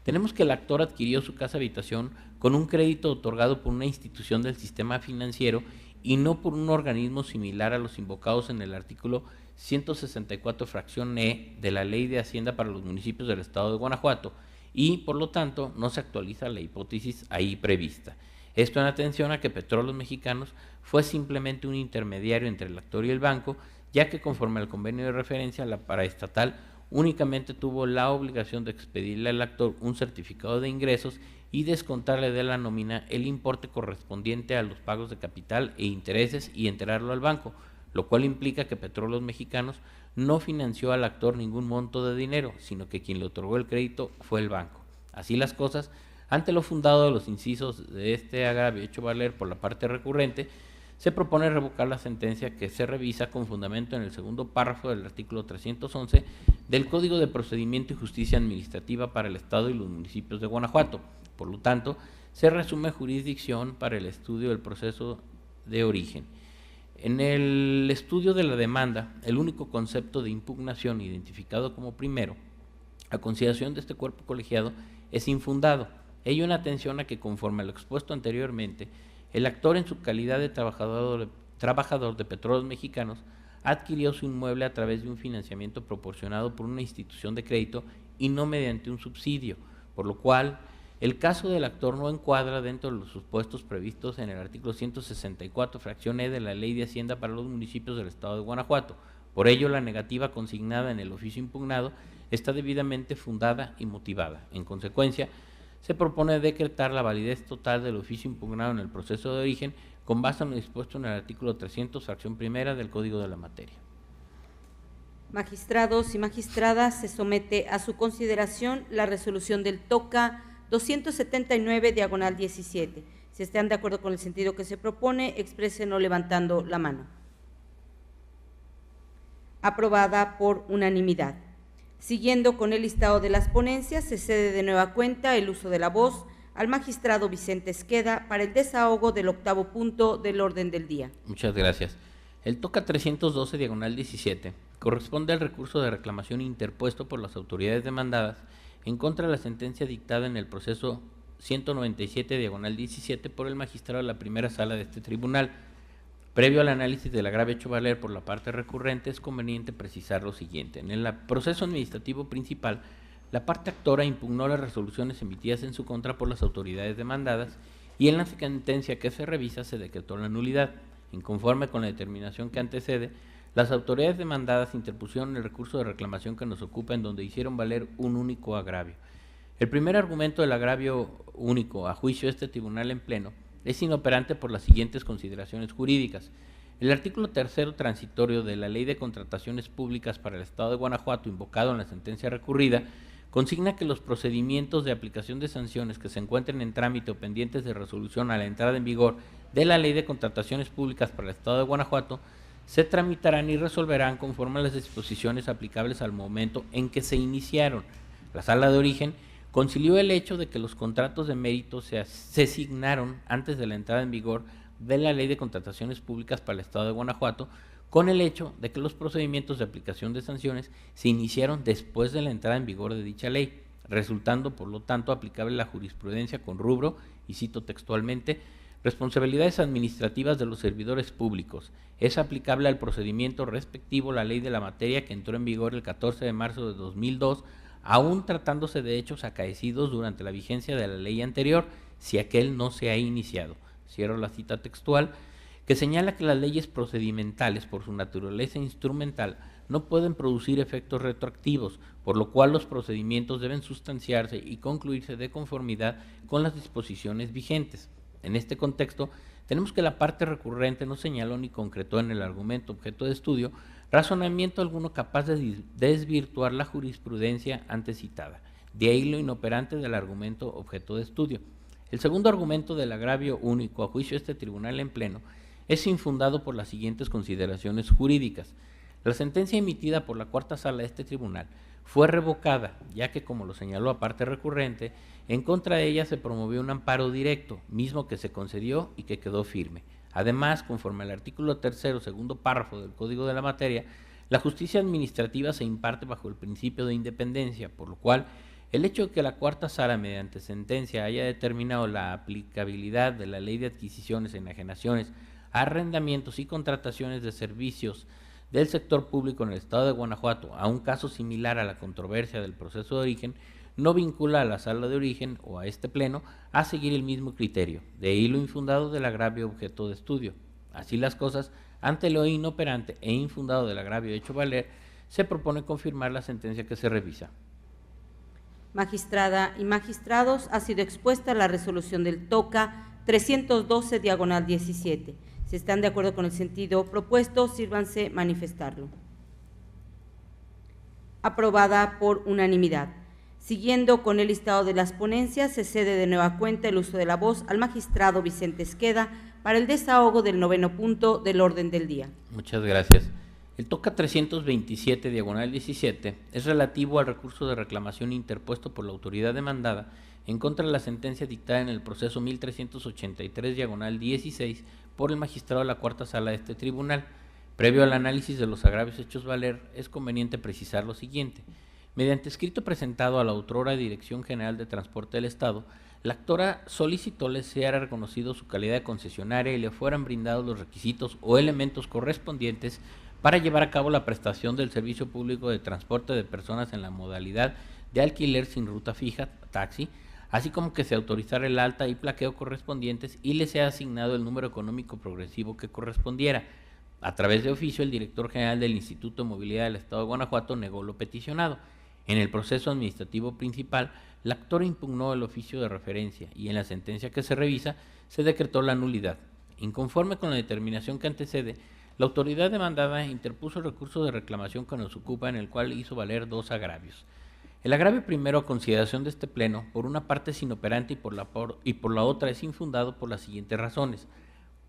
tenemos que el actor adquirió su casa habitación con un crédito otorgado por una institución del sistema financiero y no por un organismo similar a los invocados en el artículo 164, fracción E de la Ley de Hacienda para los municipios del Estado de Guanajuato, y por lo tanto no se actualiza la hipótesis ahí prevista. Esto en atención a que Petróleos Mexicanos fue simplemente un intermediario entre el actor y el banco, ya que conforme al convenio de referencia, la paraestatal únicamente tuvo la obligación de expedirle al actor un certificado de ingresos y descontarle de la nómina el importe correspondiente a los pagos de capital e intereses y enterarlo al banco, lo cual implica que Petróleos Mexicanos no financió al actor ningún monto de dinero, sino que quien le otorgó el crédito fue el banco. Así las cosas, ante lo fundado de los incisos de este agravio hecho valer por la parte recurrente, se propone revocar la sentencia que se revisa con fundamento en el segundo párrafo del artículo 311 del Código de Procedimiento y Justicia Administrativa para el Estado y los municipios de Guanajuato. Por lo tanto, se resume jurisdicción para el estudio del proceso de origen. En el estudio de la demanda, el único concepto de impugnación identificado como primero, a consideración de este cuerpo colegiado, es infundado. Ello en atención a que, conforme a lo expuesto anteriormente, el actor en su calidad de trabajador de Petróleos Mexicanos adquirió su inmueble a través de un financiamiento proporcionado por una institución de crédito y no mediante un subsidio, por lo cual el caso del actor no encuadra dentro de los supuestos previstos en el artículo 164, fracción E de la Ley de Hacienda para los municipios del Estado de Guanajuato. Por ello, la negativa consignada en el oficio impugnado está debidamente fundada y motivada. En consecuencia, se propone decretar la validez total del oficio impugnado en el proceso de origen con base en lo dispuesto en el artículo 300, fracción primera del Código de la Materia. Magistrados y magistradas, se somete a su consideración la resolución del TOCA 279, diagonal 17. Si están de acuerdo con el sentido que se propone, exprésenlo levantando la mano. Aprobada por unanimidad. Siguiendo con el listado de las ponencias, se cede de nueva cuenta el uso de la voz al magistrado Vicente Esqueda para el desahogo del octavo punto del orden del día. Muchas gracias. El TOCA 312, diagonal 17, corresponde al recurso de reclamación interpuesto por las autoridades demandadas en contra de la sentencia dictada en el proceso 197, diagonal 17, por el magistrado de la primera sala de este tribunal. Previo al análisis del agravio hecho valer por la parte recurrente, es conveniente precisar lo siguiente. En el proceso administrativo principal, la parte actora impugnó las resoluciones emitidas en su contra por las autoridades demandadas y en la sentencia que se revisa se decretó la nulidad. Inconforme con la determinación que antecede, las autoridades demandadas interpusieron el recurso de reclamación que nos ocupa, en donde hicieron valer un único agravio. El primer argumento del agravio único, a juicio de este tribunal en pleno, es inoperante por las siguientes consideraciones jurídicas. El artículo tercero transitorio de la Ley de Contrataciones Públicas para el Estado de Guanajuato, invocado en la sentencia recurrida, consigna que los procedimientos de aplicación de sanciones que se encuentren en trámite o pendientes de resolución a la entrada en vigor de la Ley de Contrataciones Públicas para el Estado de Guanajuato se tramitarán y resolverán conforme a las disposiciones aplicables al momento en que se iniciaron. La Sala de Origen concilió el hecho de que los contratos de mérito se signaron antes de la entrada en vigor de la Ley de Contrataciones Públicas para el Estado de Guanajuato, con el hecho de que los procedimientos de aplicación de sanciones se iniciaron después de la entrada en vigor de dicha ley, resultando por lo tanto aplicable la jurisprudencia con rubro, y cito textualmente, responsabilidades administrativas de los servidores públicos. Es aplicable al procedimiento respectivo la ley de la materia que entró en vigor el 14 de marzo de 2002, aún tratándose de hechos acaecidos durante la vigencia de la ley anterior, si aquel no se ha iniciado. Cierro la cita textual, que señala que las leyes procedimentales, por su naturaleza instrumental, no pueden producir efectos retroactivos, por lo cual los procedimientos deben sustanciarse y concluirse de conformidad con las disposiciones vigentes. En este contexto, tenemos que la parte recurrente no señaló ni concretó en el argumento objeto de estudio razonamiento alguno capaz de desvirtuar la jurisprudencia antes citada. De ahí lo inoperante del argumento objeto de estudio. El segundo argumento del agravio único, a juicio de este tribunal en pleno, es infundado por las siguientes consideraciones jurídicas. La sentencia emitida por la cuarta sala de este tribunal fue revocada, ya que, como lo señaló a parte recurrente, en contra de ella se promovió un amparo directo, mismo que se concedió y que quedó firme. Además, conforme al artículo tercero, segundo párrafo del Código de la Materia, la justicia administrativa se imparte bajo el principio de independencia, por lo cual el hecho de que la cuarta sala mediante sentencia haya determinado la aplicabilidad de la Ley de Adquisiciones, Enajenaciones, arrendamientos y contrataciones de servicios del sector público en el estado de Guanajuato a un caso similar a la controversia del proceso de origen, no vincula a la sala de origen o a este pleno a seguir el mismo criterio, de ahí lo infundado del agravio objeto de estudio. Así las cosas, ante lo inoperante e infundado del agravio hecho valer, se propone confirmar la sentencia que se revisa. Magistrada y magistrados, ha sido expuesta la resolución del TOCA 312/17. Si están de acuerdo con el sentido propuesto, sírvanse manifestarlo. Aprobada por unanimidad. Siguiendo con el listado de las ponencias, se cede de nueva cuenta el uso de la voz al magistrado Vicente Esqueda para el desahogo del 9º punto del orden del día. Muchas gracias. El TOCA 327/17 es relativo al recurso de reclamación interpuesto por la autoridad demandada en contra de la sentencia dictada en el proceso 1383/16 por el magistrado de la cuarta sala de este tribunal. Previo al análisis de los agravios hechos valer, es conveniente precisar lo siguiente. Mediante escrito presentado a la autora Dirección General de Transporte del Estado, la actora solicitó le sea reconocido su calidad de concesionaria y le fueran brindados los requisitos o elementos correspondientes para llevar a cabo la prestación del servicio público de transporte de personas en la modalidad de alquiler sin ruta fija, taxi, así como que se autorizara el alta y plaqueo correspondientes y le sea asignado el número económico progresivo que correspondiera. A través de oficio, el director general del Instituto de Movilidad del Estado de Guanajuato negó lo peticionado. En el proceso administrativo principal, la actora impugnó el oficio de referencia y en la sentencia que se revisa se decretó la nulidad. Inconforme con la determinación que antecede, la autoridad demandada interpuso el recurso de reclamación que nos ocupa, en el cual hizo valer dos agravios. El agravio primero, a consideración de este pleno, por una parte es inoperante y por la otra es infundado por las siguientes razones.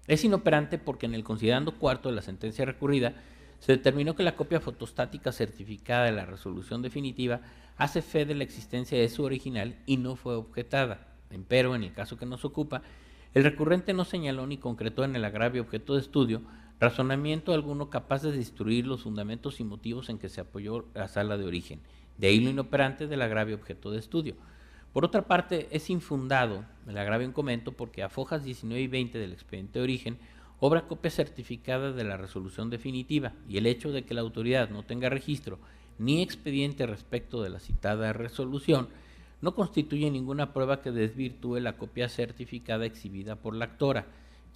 Es inoperante porque en el considerando cuarto de la sentencia recurrida se determinó que la copia fotostática certificada de la resolución definitiva hace fe de la existencia de su original y no fue objetada. Empero, en el caso que nos ocupa, el recurrente no señaló ni concretó en el agravio objeto de estudio razonamiento alguno capaz de destruir los fundamentos y motivos en que se apoyó la sala de origen. De ahí lo inoperante del agravio objeto de estudio. Por otra parte, es infundado el agravio en comento porque a fojas 19 y 20 del expediente de origen obra copia certificada de la resolución definitiva y el hecho de que la autoridad no tenga registro ni expediente respecto de la citada resolución no constituye ninguna prueba que desvirtúe la copia certificada exhibida por la actora,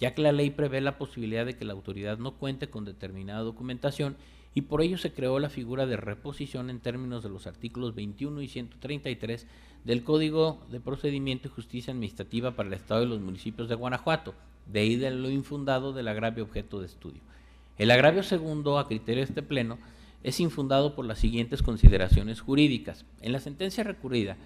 ya que la ley prevé la posibilidad de que la autoridad no cuente con determinada documentación y por ello se creó la figura de reposición en términos de los artículos 21 y 133 del Código de Procedimiento y Justicia Administrativa para el Estado y los municipios de Guanajuato, de ahí de lo infundado del agravio objeto de estudio. El agravio segundo, a criterio de este pleno, es infundado por las siguientes consideraciones jurídicas. En la sentencia recurrida,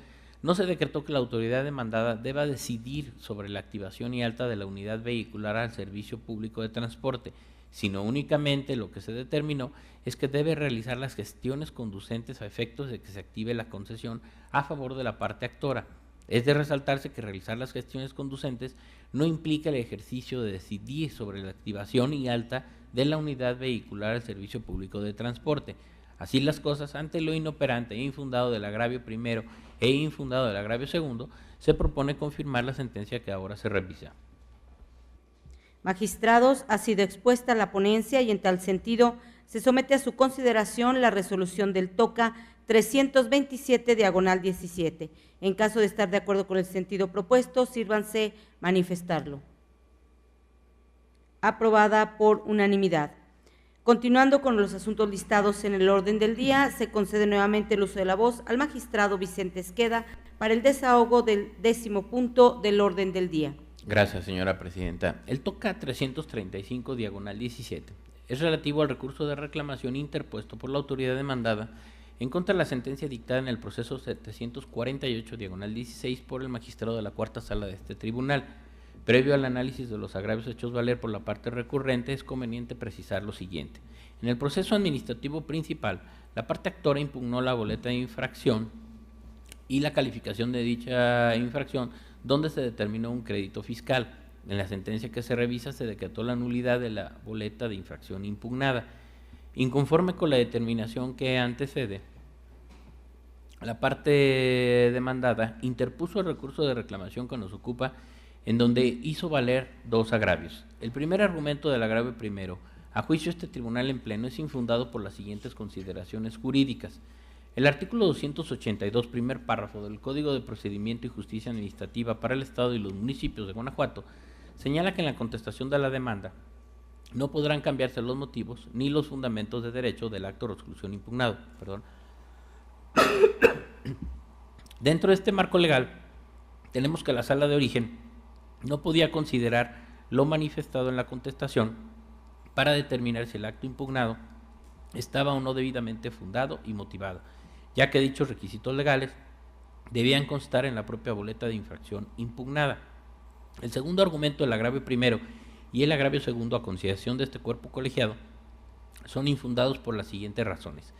no se decretó que la autoridad demandada deba decidir sobre la activación y alta de la unidad vehicular al servicio público de transporte, sino únicamente lo que se determinó es que debe realizar las gestiones conducentes a efectos de que se active la concesión a favor de la parte actora. Es de resaltarse que realizar las gestiones conducentes no implica el ejercicio de decidir sobre la activación y alta de la unidad vehicular al servicio público de transporte. Así las cosas, ante lo inoperante e infundado del agravio primero e infundado del agravio segundo, se propone confirmar la sentencia que ahora se revisa. Magistrados, ha sido expuesta la ponencia y en tal sentido se somete a su consideración la resolución del TOCA 327/17. En caso de estar de acuerdo con el sentido propuesto, sírvanse manifestarlo. Aprobada por unanimidad. Continuando con los asuntos listados en el orden del día, se concede nuevamente el uso de la voz al magistrado Vicente Esqueda para el desahogo del 10º punto del orden del día. Gracias, señora presidenta. El TOCA 335/17 es relativo al recurso de reclamación interpuesto por la autoridad demandada en contra de la sentencia dictada en el proceso 748/16 por el magistrado de la cuarta sala de este tribunal. Previo al análisis de los agravios hechos valer por la parte recurrente, es conveniente precisar lo siguiente. En el proceso administrativo principal, la parte actora impugnó la boleta de infracción y la calificación de dicha infracción, donde se determinó un crédito fiscal. En la sentencia que se revisa se decretó la nulidad de la boleta de infracción impugnada. Inconforme con la determinación que antecede, la parte demandada interpuso el recurso de reclamación que nos ocupa, en donde hizo valer dos agravios. El primer argumento del agravio primero, a juicio de este tribunal en pleno, es infundado por las siguientes consideraciones jurídicas. El artículo 282, primer párrafo del Código de Procedimiento y Justicia Administrativa para el Estado y los municipios de Guanajuato señala que en la contestación de la demanda no podrán cambiarse los motivos ni los fundamentos de derecho del acto de resolución impugnado. Dentro de este marco legal, tenemos que la Sala de Origen no podía considerar lo manifestado en la contestación para determinar si el acto impugnado estaba o no debidamente fundado y motivado, ya que dichos requisitos legales debían constar en la propia boleta de infracción impugnada. El segundo argumento del agravio primero y el agravio segundo a consideración de este cuerpo colegiado son infundados por las siguientes razones.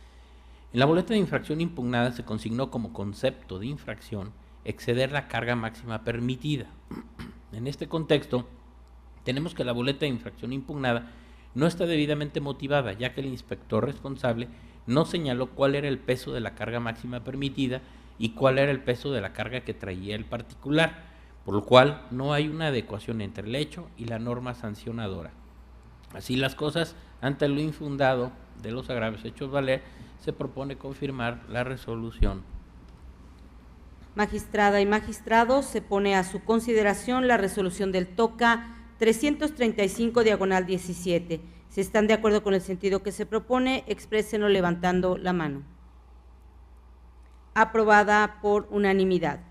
En la boleta de infracción impugnada se consignó como concepto de infracción exceder la carga máxima permitida. En este contexto, tenemos que la boleta de infracción impugnada no está debidamente motivada, ya que el inspector responsable no señaló cuál era el peso de la carga máxima permitida y cuál era el peso de la carga que traía el particular, por lo cual no hay una adecuación entre el hecho y la norma sancionadora. Así las cosas, ante lo infundado de los agravios hechos valer, se propone confirmar la resolución. Magistrada y magistrados, se pone a su consideración la resolución del TOCA 335/17. Si están de acuerdo con el sentido que se propone, exprésenlo levantando la mano. Aprobada por unanimidad.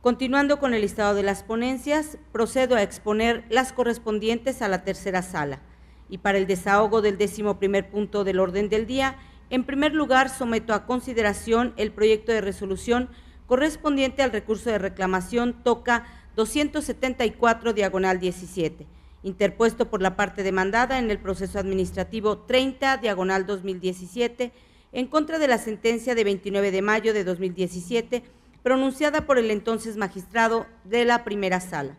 Continuando con el listado de las ponencias, procedo a exponer las correspondientes a la tercera sala. Y para el desahogo del 11º punto del orden del día, en primer lugar someto a consideración el proyecto de resolución correspondiente al recurso de reclamación TOCA 274/17, interpuesto por la parte demandada en el proceso administrativo 30/2017, en contra de la sentencia de 29 de mayo de 2017, pronunciada por el entonces magistrado de la primera sala.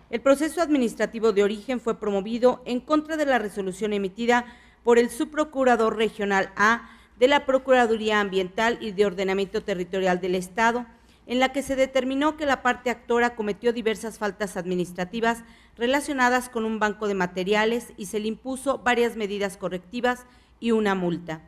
El proceso administrativo de origen fue promovido en contra de la resolución emitida por el subprocurador regional A de la Procuraduría Ambiental y de Ordenamiento Territorial del Estado, en la que se determinó que la parte actora cometió diversas faltas administrativas relacionadas con un banco de materiales y se le impuso varias medidas correctivas y una multa.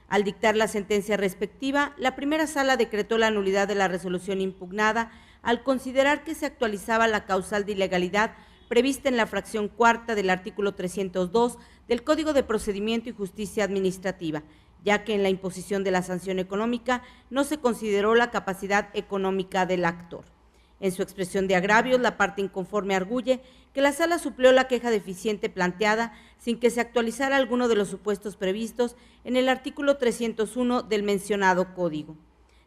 Al dictar la sentencia respectiva, la primera sala decretó la nulidad de la resolución impugnada al considerar que se actualizaba la causal de ilegalidad prevista en la fracción cuarta del artículo 302 del Código de Procedimiento y Justicia Administrativa, ya que en la imposición de la sanción económica no se consideró la capacidad económica del actor. En su expresión de agravios, la parte inconforme arguye que la sala suplió la queja deficiente planteada sin que se actualizara alguno de los supuestos previstos en el artículo 301 del mencionado código.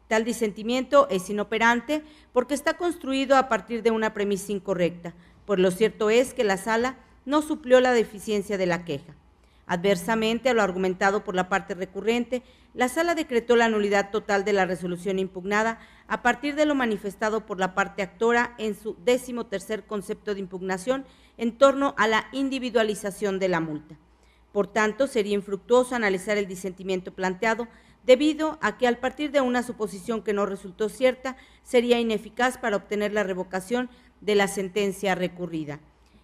Tal disentimiento es inoperante porque está construido a partir de una premisa incorrecta, pues lo cierto es que la sala no suplió la deficiencia de la queja. Adversamente a lo argumentado por la parte recurrente, la sala decretó la nulidad total de la resolución impugnada a partir de lo manifestado por la parte actora en su 13º concepto de impugnación en torno a la individualización de la multa. Por tanto, sería infructuoso analizar el disentimiento planteado, debido a que al partir de una suposición que no resultó cierta, sería ineficaz para obtener la revocación de la sentencia recurrida.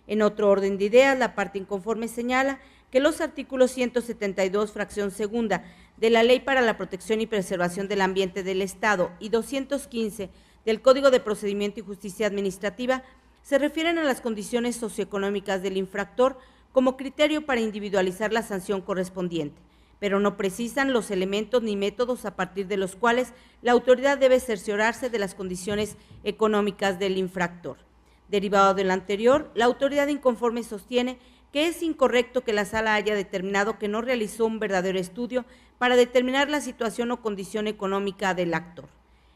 En otro orden de ideas, la parte inconforme señala que los artículos 172, fracción segunda, de la Ley para la Protección y Preservación del Ambiente del Estado y 215 del Código de Procedimiento y Justicia Administrativa se refieren a las condiciones socioeconómicas del infractor como criterio para individualizar la sanción correspondiente, pero no precisan los elementos ni métodos a partir de los cuales la autoridad debe cerciorarse de las condiciones económicas del infractor. Derivado de lo anterior, la autoridad inconforme sostiene que es incorrecto que la sala haya determinado que no realizó un verdadero estudio para determinar la situación o condición económica del actor.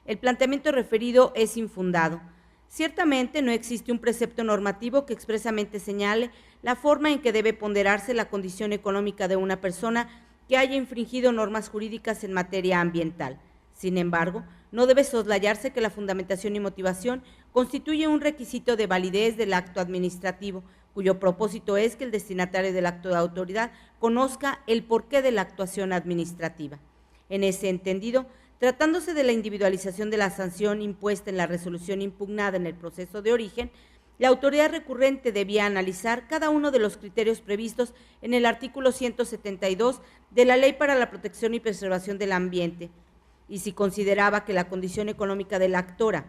El planteamiento referido es infundado. Ciertamente no existe un precepto normativo que expresamente señale la forma en que debe ponderarse la condición económica de una persona que haya infringido normas jurídicas en materia ambiental. Sin embargo, no debe soslayarse que la fundamentación y motivación constituye un requisito de validez del acto administrativo, cuyo propósito es que el destinatario del acto de autoridad conozca el porqué de la actuación administrativa. En ese entendido, tratándose de la individualización de la sanción impuesta en la resolución impugnada en el proceso de origen, la autoridad recurrente debía analizar cada uno de los criterios previstos en el artículo 172 de la Ley para la Protección y Preservación del Ambiente, y si consideraba que la condición económica de la actora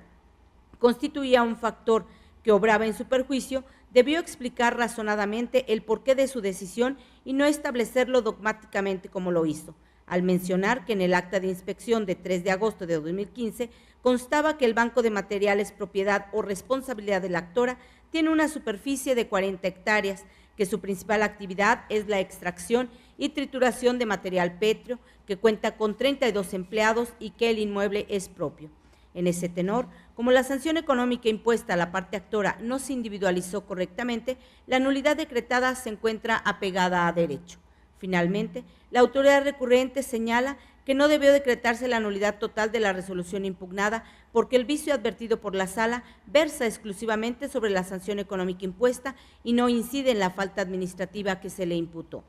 constituía un factor que obraba en su perjuicio, debió explicar razonadamente el porqué de su decisión y no establecerlo dogmáticamente como lo hizo, al mencionar que en el acta de inspección de 3 de agosto de 2015 constaba que el banco de materiales propiedad o responsabilidad de la actora tiene una superficie de 40 hectáreas, que su principal actividad es la extracción y trituración de material pétreo, que cuenta con 32 empleados y que el inmueble es propio. En ese tenor, como la sanción económica impuesta a la parte actora no se individualizó correctamente, la nulidad decretada se encuentra apegada a derecho. Finalmente, la autoridad recurrente señala que no debió decretarse la nulidad total de la resolución impugnada porque el vicio advertido por la Sala versa exclusivamente sobre la sanción económica impuesta y no incide en la falta administrativa que se le imputó.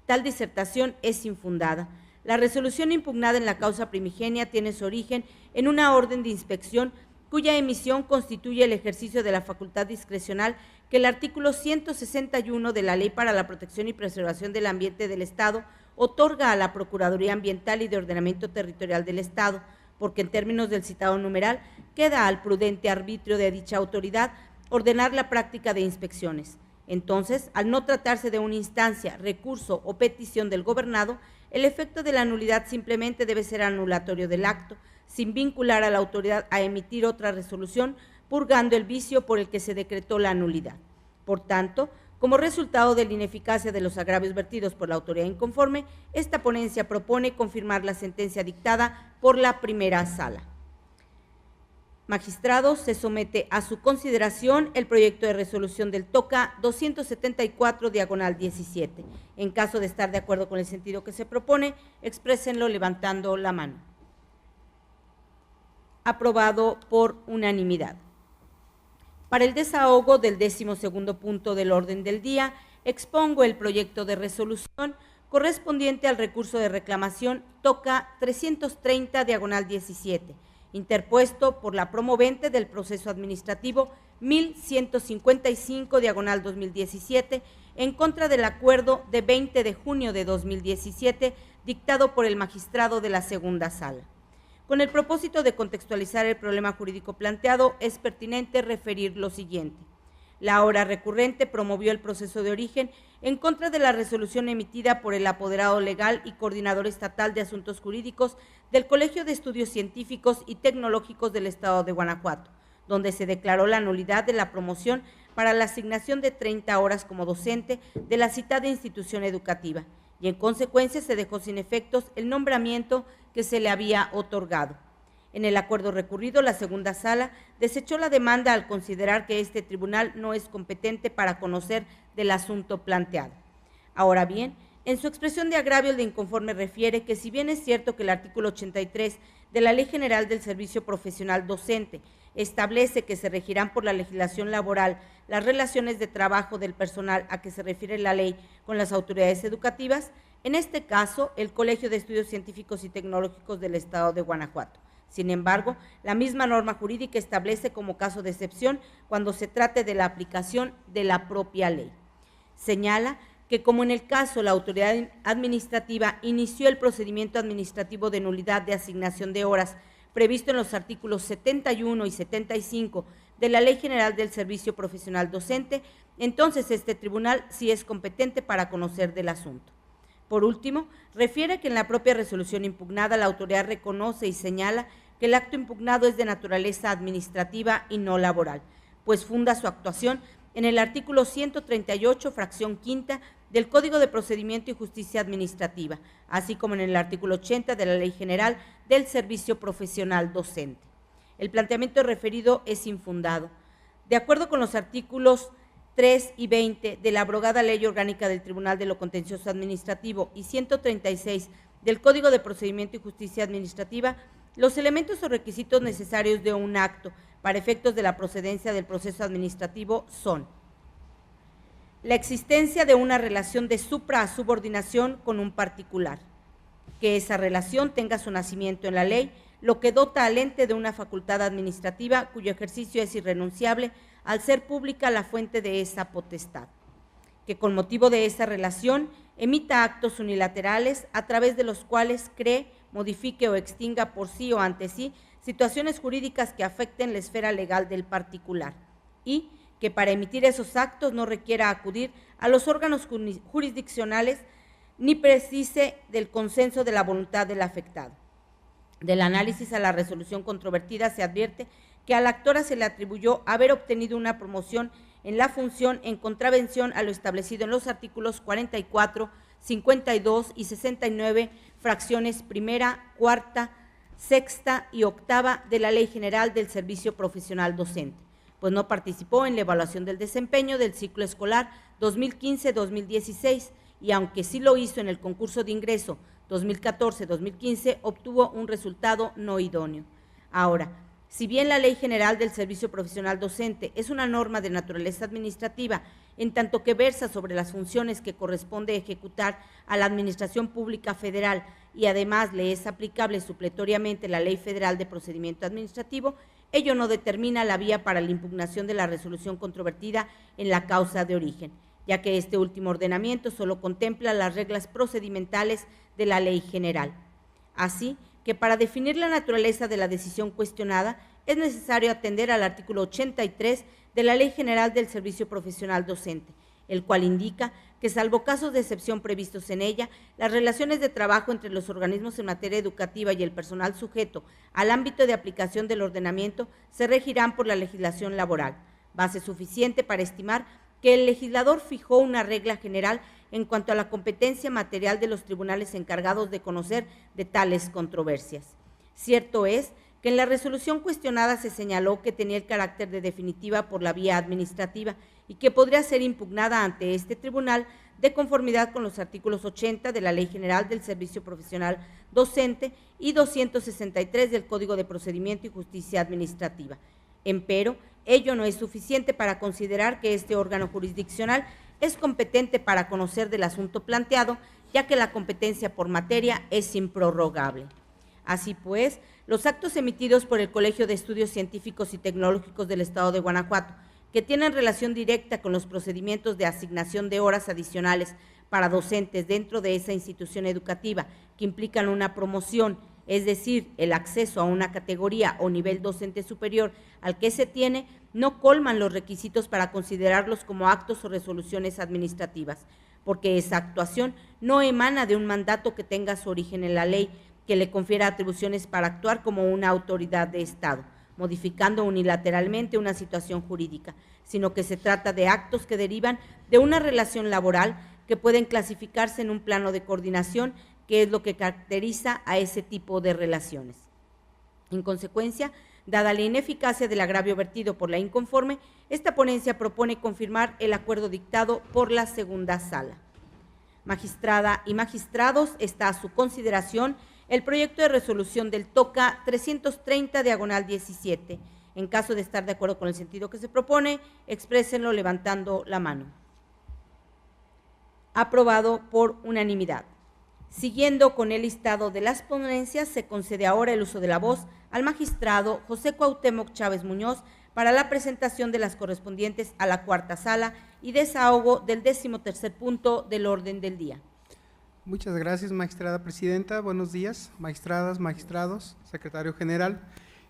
Tal disertación es infundada. La resolución impugnada en la causa primigenia tiene su origen en una orden de inspección cuya emisión constituye el ejercicio de la facultad discrecional que el artículo 161 de la Ley para la Protección y Preservación del Ambiente del Estado otorga a la Procuraduría Ambiental y de Ordenamiento Territorial del Estado, porque en términos del citado numeral queda al prudente arbitrio de dicha autoridad ordenar la práctica de inspecciones. Entonces, al no tratarse de una instancia, recurso o petición del gobernado, el efecto de la nulidad simplemente debe ser anulatorio del acto, sin vincular a la autoridad a emitir otra resolución, purgando el vicio por el que se decretó la nulidad. Por tanto, como resultado de la ineficacia de los agravios vertidos por la autoridad inconforme, esta ponencia propone confirmar la sentencia dictada por la primera sala. Magistrados, se somete a su consideración el proyecto de resolución del TOCA 274/17. En caso de estar de acuerdo con el sentido que se propone, exprésenlo levantando la mano. Aprobado por unanimidad. Para el desahogo del 12º punto del orden del día, expongo el proyecto de resolución correspondiente al recurso de reclamación TOCA 330/17, interpuesto por la promovente del proceso administrativo 1155/2017 en contra del acuerdo de 20 de junio de 2017 dictado por el magistrado de la segunda sala. Con el propósito de contextualizar el problema jurídico planteado, es pertinente referir lo siguiente. La hora recurrente promovió el proceso de origen en contra de la resolución emitida por el apoderado legal y coordinador estatal de asuntos jurídicos del Colegio de Estudios Científicos y Tecnológicos del Estado de Guanajuato, donde se declaró la nulidad de la promoción para la asignación de 30 horas como docente de la citada institución educativa, y en consecuencia se dejó sin efectos el nombramiento que se le había otorgado. En el acuerdo recurrido, la segunda sala desechó la demanda al considerar que este tribunal no es competente para conocer del asunto planteado. Ahora bien, en su expresión de agravio, el de inconforme refiere que si bien es cierto que el artículo 83 de la Ley General del Servicio Profesional Docente establece que se regirán por la legislación laboral las relaciones de trabajo del personal a que se refiere la ley con las autoridades educativas, en este caso, el Colegio de Estudios Científicos y Tecnológicos del Estado de Guanajuato. Sin embargo, la misma norma jurídica establece como caso de excepción cuando se trate de la aplicación de la propia ley. Señala que como en el caso la autoridad administrativa inició el procedimiento administrativo de nulidad de asignación de horas previsto en los artículos 71 y 75 de la Ley General del Servicio Profesional Docente, entonces este tribunal sí es competente para conocer del asunto. Por último, refiere que en la propia resolución impugnada la autoridad reconoce y señala que el acto impugnado es de naturaleza administrativa y no laboral, pues funda su actuación en el artículo 138, fracción quinta del Código de Procedimiento y Justicia Administrativa, así como en el artículo 80 de la Ley General del Servicio Profesional Docente. El planteamiento referido es infundado. De acuerdo con los artículos 3 y 20 de la abrogada Ley Orgánica del Tribunal de lo Contencioso Administrativo y 136 del Código de Procedimiento y Justicia Administrativa, los elementos o requisitos necesarios de un acto para efectos de la procedencia del proceso administrativo son la existencia de una relación de supra a subordinación con un particular, que esa relación tenga su nacimiento en la ley, lo que dota al ente de una facultad administrativa cuyo ejercicio es irrenunciable al ser pública la fuente de esa potestad, que con motivo de esa relación emita actos unilaterales a través de los cuales cree, modifique o extinga por sí o ante sí situaciones jurídicas que afecten la esfera legal del particular, y que para emitir esos actos no requiera acudir a los órganos jurisdiccionales ni precise del consenso de la voluntad del afectado. Del análisis a la resolución controvertida se advierte que a la actora se le atribuyó haber obtenido una promoción en la función en contravención a lo establecido en los artículos 44, 52 y 69, fracciones primera, cuarta, sexta y octava de la Ley General del Servicio Profesional Docente, pues no participó en la evaluación del desempeño del ciclo escolar 2015-2016 y aunque sí lo hizo en el concurso de ingreso 2014-2015, obtuvo un resultado no idóneo. Ahora, si bien la Ley General del Servicio Profesional Docente es una norma de naturaleza administrativa, en tanto que versa sobre las funciones que corresponde ejecutar a la Administración Pública Federal y además le es aplicable supletoriamente la Ley Federal de Procedimiento Administrativo, ello no determina la vía para la impugnación de la resolución controvertida en la causa de origen, ya que este último ordenamiento solo contempla las reglas procedimentales de la Ley General. Así que para definir la naturaleza de la decisión cuestionada es necesario atender al artículo 83 de la Ley General del Servicio Profesional Docente, el cual indica que, salvo casos de excepción previstos en ella, las relaciones de trabajo entre los organismos en materia educativa y el personal sujeto al ámbito de aplicación del ordenamiento se regirán por la legislación laboral, base suficiente para estimar que el legislador fijó una regla general en cuanto a la competencia material de los tribunales encargados de conocer de tales controversias. Cierto es que en la resolución cuestionada se señaló que tenía el carácter de definitiva por la vía administrativa y que podría ser impugnada ante este tribunal de conformidad con los artículos 80 de la Ley General del Servicio Profesional Docente y 263 del Código de Procedimiento y Justicia Administrativa. Empero, ello no es suficiente para considerar que este órgano jurisdiccional es competente para conocer del asunto planteado, ya que la competencia por materia es improrrogable. Así pues, los actos emitidos por el Colegio de Estudios Científicos y Tecnológicos del Estado de Guanajuato, que tienen relación directa con los procedimientos de asignación de horas adicionales para docentes dentro de esa institución educativa, que implican una promoción, es decir, el acceso a una categoría o nivel docente superior al que se tiene, no colman los requisitos para considerarlos como actos o resoluciones administrativas, porque esa actuación no emana de un mandato que tenga su origen en la ley, que le confiera atribuciones para actuar como una autoridad de Estado, modificando unilateralmente una situación jurídica, sino que se trata de actos que derivan de una relación laboral que pueden clasificarse en un plano de coordinación, que es lo que caracteriza a ese tipo de relaciones. En consecuencia, dada la ineficacia del agravio vertido por la inconforme, esta ponencia propone confirmar el acuerdo dictado por la segunda sala. Magistrada y magistrados, está a su consideración el proyecto de resolución del TOCA 330/17. En caso de estar de acuerdo con el sentido que se propone, exprésenlo levantando la mano. Aprobado por unanimidad. Siguiendo con el listado de las ponencias, se concede ahora el uso de la voz al magistrado José Cuauhtémoc Chávez Muñoz para la presentación de las correspondientes a la cuarta sala y desahogo del 13º punto del orden del día. Muchas gracias, magistrada presidenta. Buenos días, magistradas, magistrados, secretario general.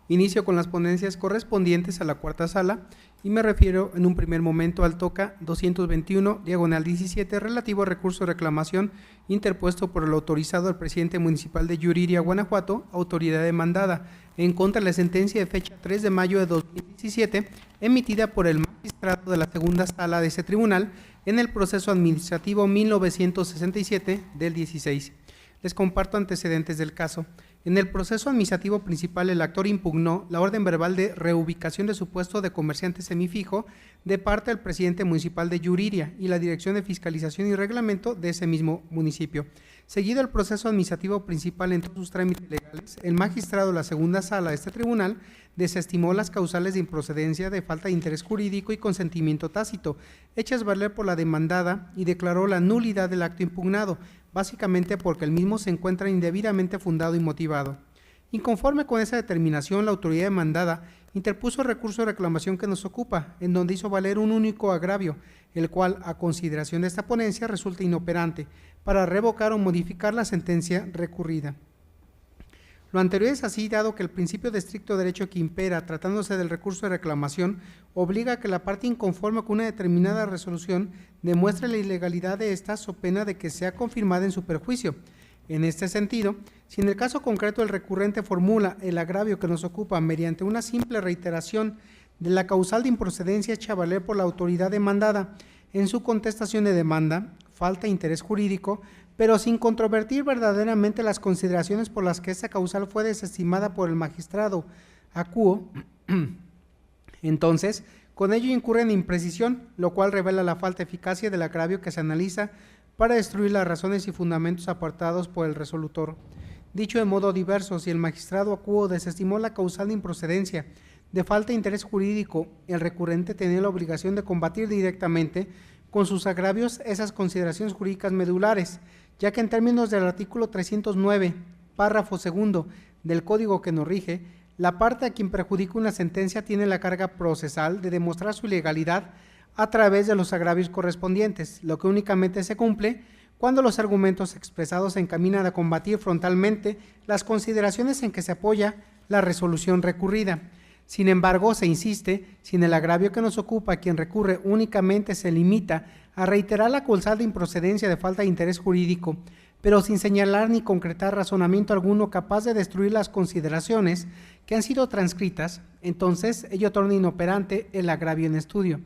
Inicio con las ponencias correspondientes a la cuarta sala y me refiero en un primer momento al TOCA 221/17 relativo a recurso de reclamación interpuesto por el autorizado al presidente municipal de Yuriria, Guanajuato, autoridad demandada, en contra de la sentencia de fecha 3 de mayo de 2017 emitida por el magistrado de la segunda sala de ese tribunal en el proceso administrativo 1967 del 16. Les comparto antecedentes del caso. En el proceso administrativo principal, el actor impugnó la orden verbal de reubicación de su puesto de comerciante semifijo de parte del presidente municipal de Yuriria y la Dirección de Fiscalización y Reglamento de ese mismo municipio. Seguido el proceso administrativo principal en todos sus trámites legales, el magistrado de la segunda sala de este tribunal desestimó las causales de improcedencia, de falta de interés jurídico y consentimiento tácito, hechas valer por la demandada, y declaró la nulidad del acto impugnado, básicamente porque el mismo se encuentra indebidamente fundado y motivado. Inconforme con esa determinación, la autoridad demandada interpuso el recurso de reclamación que nos ocupa, en donde hizo valer un único agravio, el cual, a consideración de esta ponencia, resulta inoperante para revocar o modificar la sentencia recurrida. Lo anterior es así, dado que el principio de estricto derecho que impera, tratándose del recurso de reclamación, obliga a que la parte inconforme con una determinada resolución demuestre la ilegalidad de esta, so pena de que sea confirmada en su perjuicio. En este sentido, si en el caso concreto el recurrente formula el agravio que nos ocupa mediante una simple reiteración de la causal de improcedencia hecha valer por la autoridad demandada en su contestación de demanda, falta interés jurídico, pero sin controvertir verdaderamente las consideraciones por las que esa causal fue desestimada por el magistrado acuo, entonces, con ello incurre en imprecisión, lo cual revela la falta de eficacia del agravio que se analiza para destruir las razones y fundamentos aportados por el resolutor. Dicho de modo diverso, si el magistrado acuo desestimó la causal de improcedencia de falta de interés jurídico, el recurrente tenía la obligación de combatir directamente con sus agravios esas consideraciones jurídicas medulares, ya que en términos del artículo 309, párrafo segundo del Código que nos rige, la parte a quien perjudica una sentencia tiene la carga procesal de demostrar su ilegalidad a través de los agravios correspondientes, lo que únicamente se cumple cuando los argumentos expresados se encaminan a combatir frontalmente las consideraciones en que se apoya la resolución recurrida. Sin embargo, se insiste, si en el agravio que nos ocupa quien recurre únicamente se limita a reiterar la causal de improcedencia de falta de interés jurídico, pero sin señalar ni concretar razonamiento alguno capaz de destruir las consideraciones que han sido transcritas, entonces ello torna inoperante el agravio en estudio.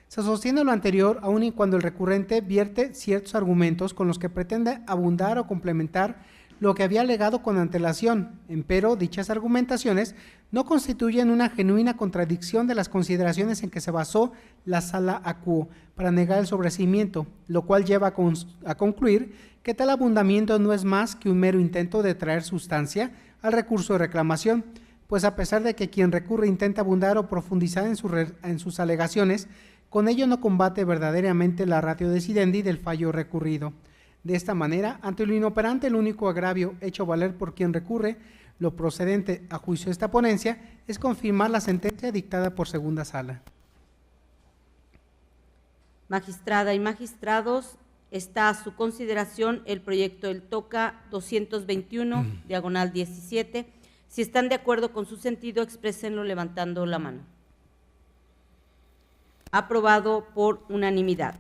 Se sostiene lo anterior aun y cuando el recurrente vierte ciertos argumentos con los que pretende abundar o complementar lo que había alegado con antelación, empero dichas argumentaciones no constituyen una genuina contradicción de las consideraciones en que se basó la sala acuo para negar el sobreseimiento, lo cual lleva a concluir que tal abundamiento no es más que un mero intento de traer sustancia al recurso de reclamación, pues a pesar de que quien recurre intenta abundar o profundizar en sus alegaciones, con ello no combate verdaderamente la ratio decidendi del fallo recurrido. De esta manera, ante lo inoperante, el único agravio hecho valer por quien recurre, lo procedente a juicio de esta ponencia, es confirmar la sentencia dictada por segunda sala. Magistrada y magistrados, está a su consideración el proyecto del TOCA 221, diagonal 17. Si están de acuerdo con su sentido, exprésenlo levantando la mano. Aprobado por unanimidad.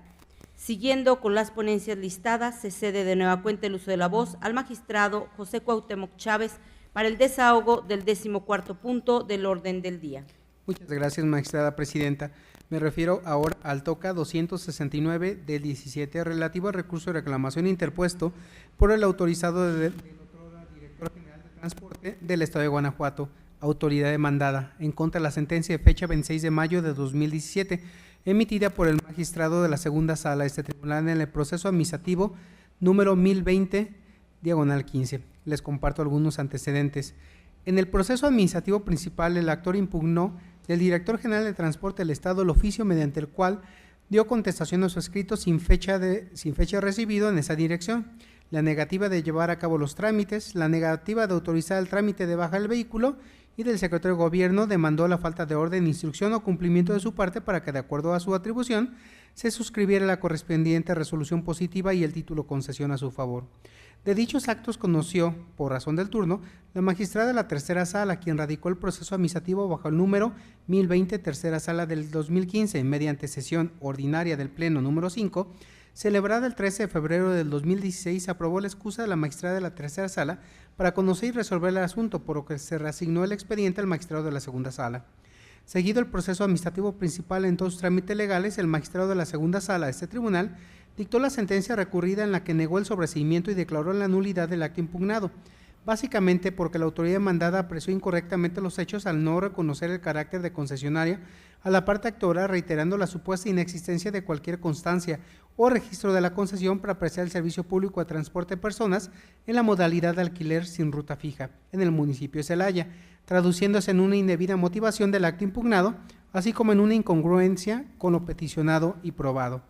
Siguiendo con las ponencias listadas, se cede de nueva cuenta el uso de la voz al magistrado José Cuauhtémoc Chávez para el desahogo del 14º punto del orden del día. Muchas gracias, magistrada presidenta. Me refiero ahora al TOCA 269 del 17, relativo al recurso de reclamación interpuesto por el autorizado del director general de Transporte del Estado de Guanajuato, autoridad demandada, en contra de la sentencia de fecha 26 de mayo de 2017, emitida por el magistrado de la segunda sala de este tribunal en el proceso administrativo número 1020, diagonal 15. Les comparto algunos antecedentes. En el proceso administrativo principal, el actor impugnó del director general de Transporte del Estado el oficio mediante el cual dio contestación a su escrito sin fecha recibido en esa dirección, la negativa de llevar a cabo los trámites, la negativa de autorizar el trámite de baja del vehículo, y del secretario de Gobierno demandó la falta de orden, instrucción o cumplimiento de su parte para que, de acuerdo a su atribución, se suscribiera la correspondiente resolución positiva y el título concesión a su favor. De dichos actos conoció, por razón del turno, la magistrada de la tercera sala, quien radicó el proceso administrativo bajo el número 1020, tercera sala del 2015, mediante sesión ordinaria del Pleno número 5, celebrada el 13 de febrero del 2016, aprobó la excusa de la magistrada de la tercera sala para conocer y resolver el asunto, por lo que se reasignó el expediente al magistrado de la segunda sala. Seguido el proceso administrativo principal en todos sus trámites legales, el magistrado de la segunda sala de este tribunal dictó la sentencia recurrida en la que negó el sobreseimiento y declaró la nulidad del acto impugnado, básicamente porque la autoridad demandada apreció incorrectamente los hechos al no reconocer el carácter de concesionaria a la parte actora, reiterando la supuesta inexistencia de cualquier constancia o registro de la concesión para prestar el servicio público de transporte de personas en la modalidad de alquiler sin ruta fija en el municipio de Celaya, traduciéndose en una indebida motivación del acto impugnado, así como en una incongruencia con lo peticionado y probado.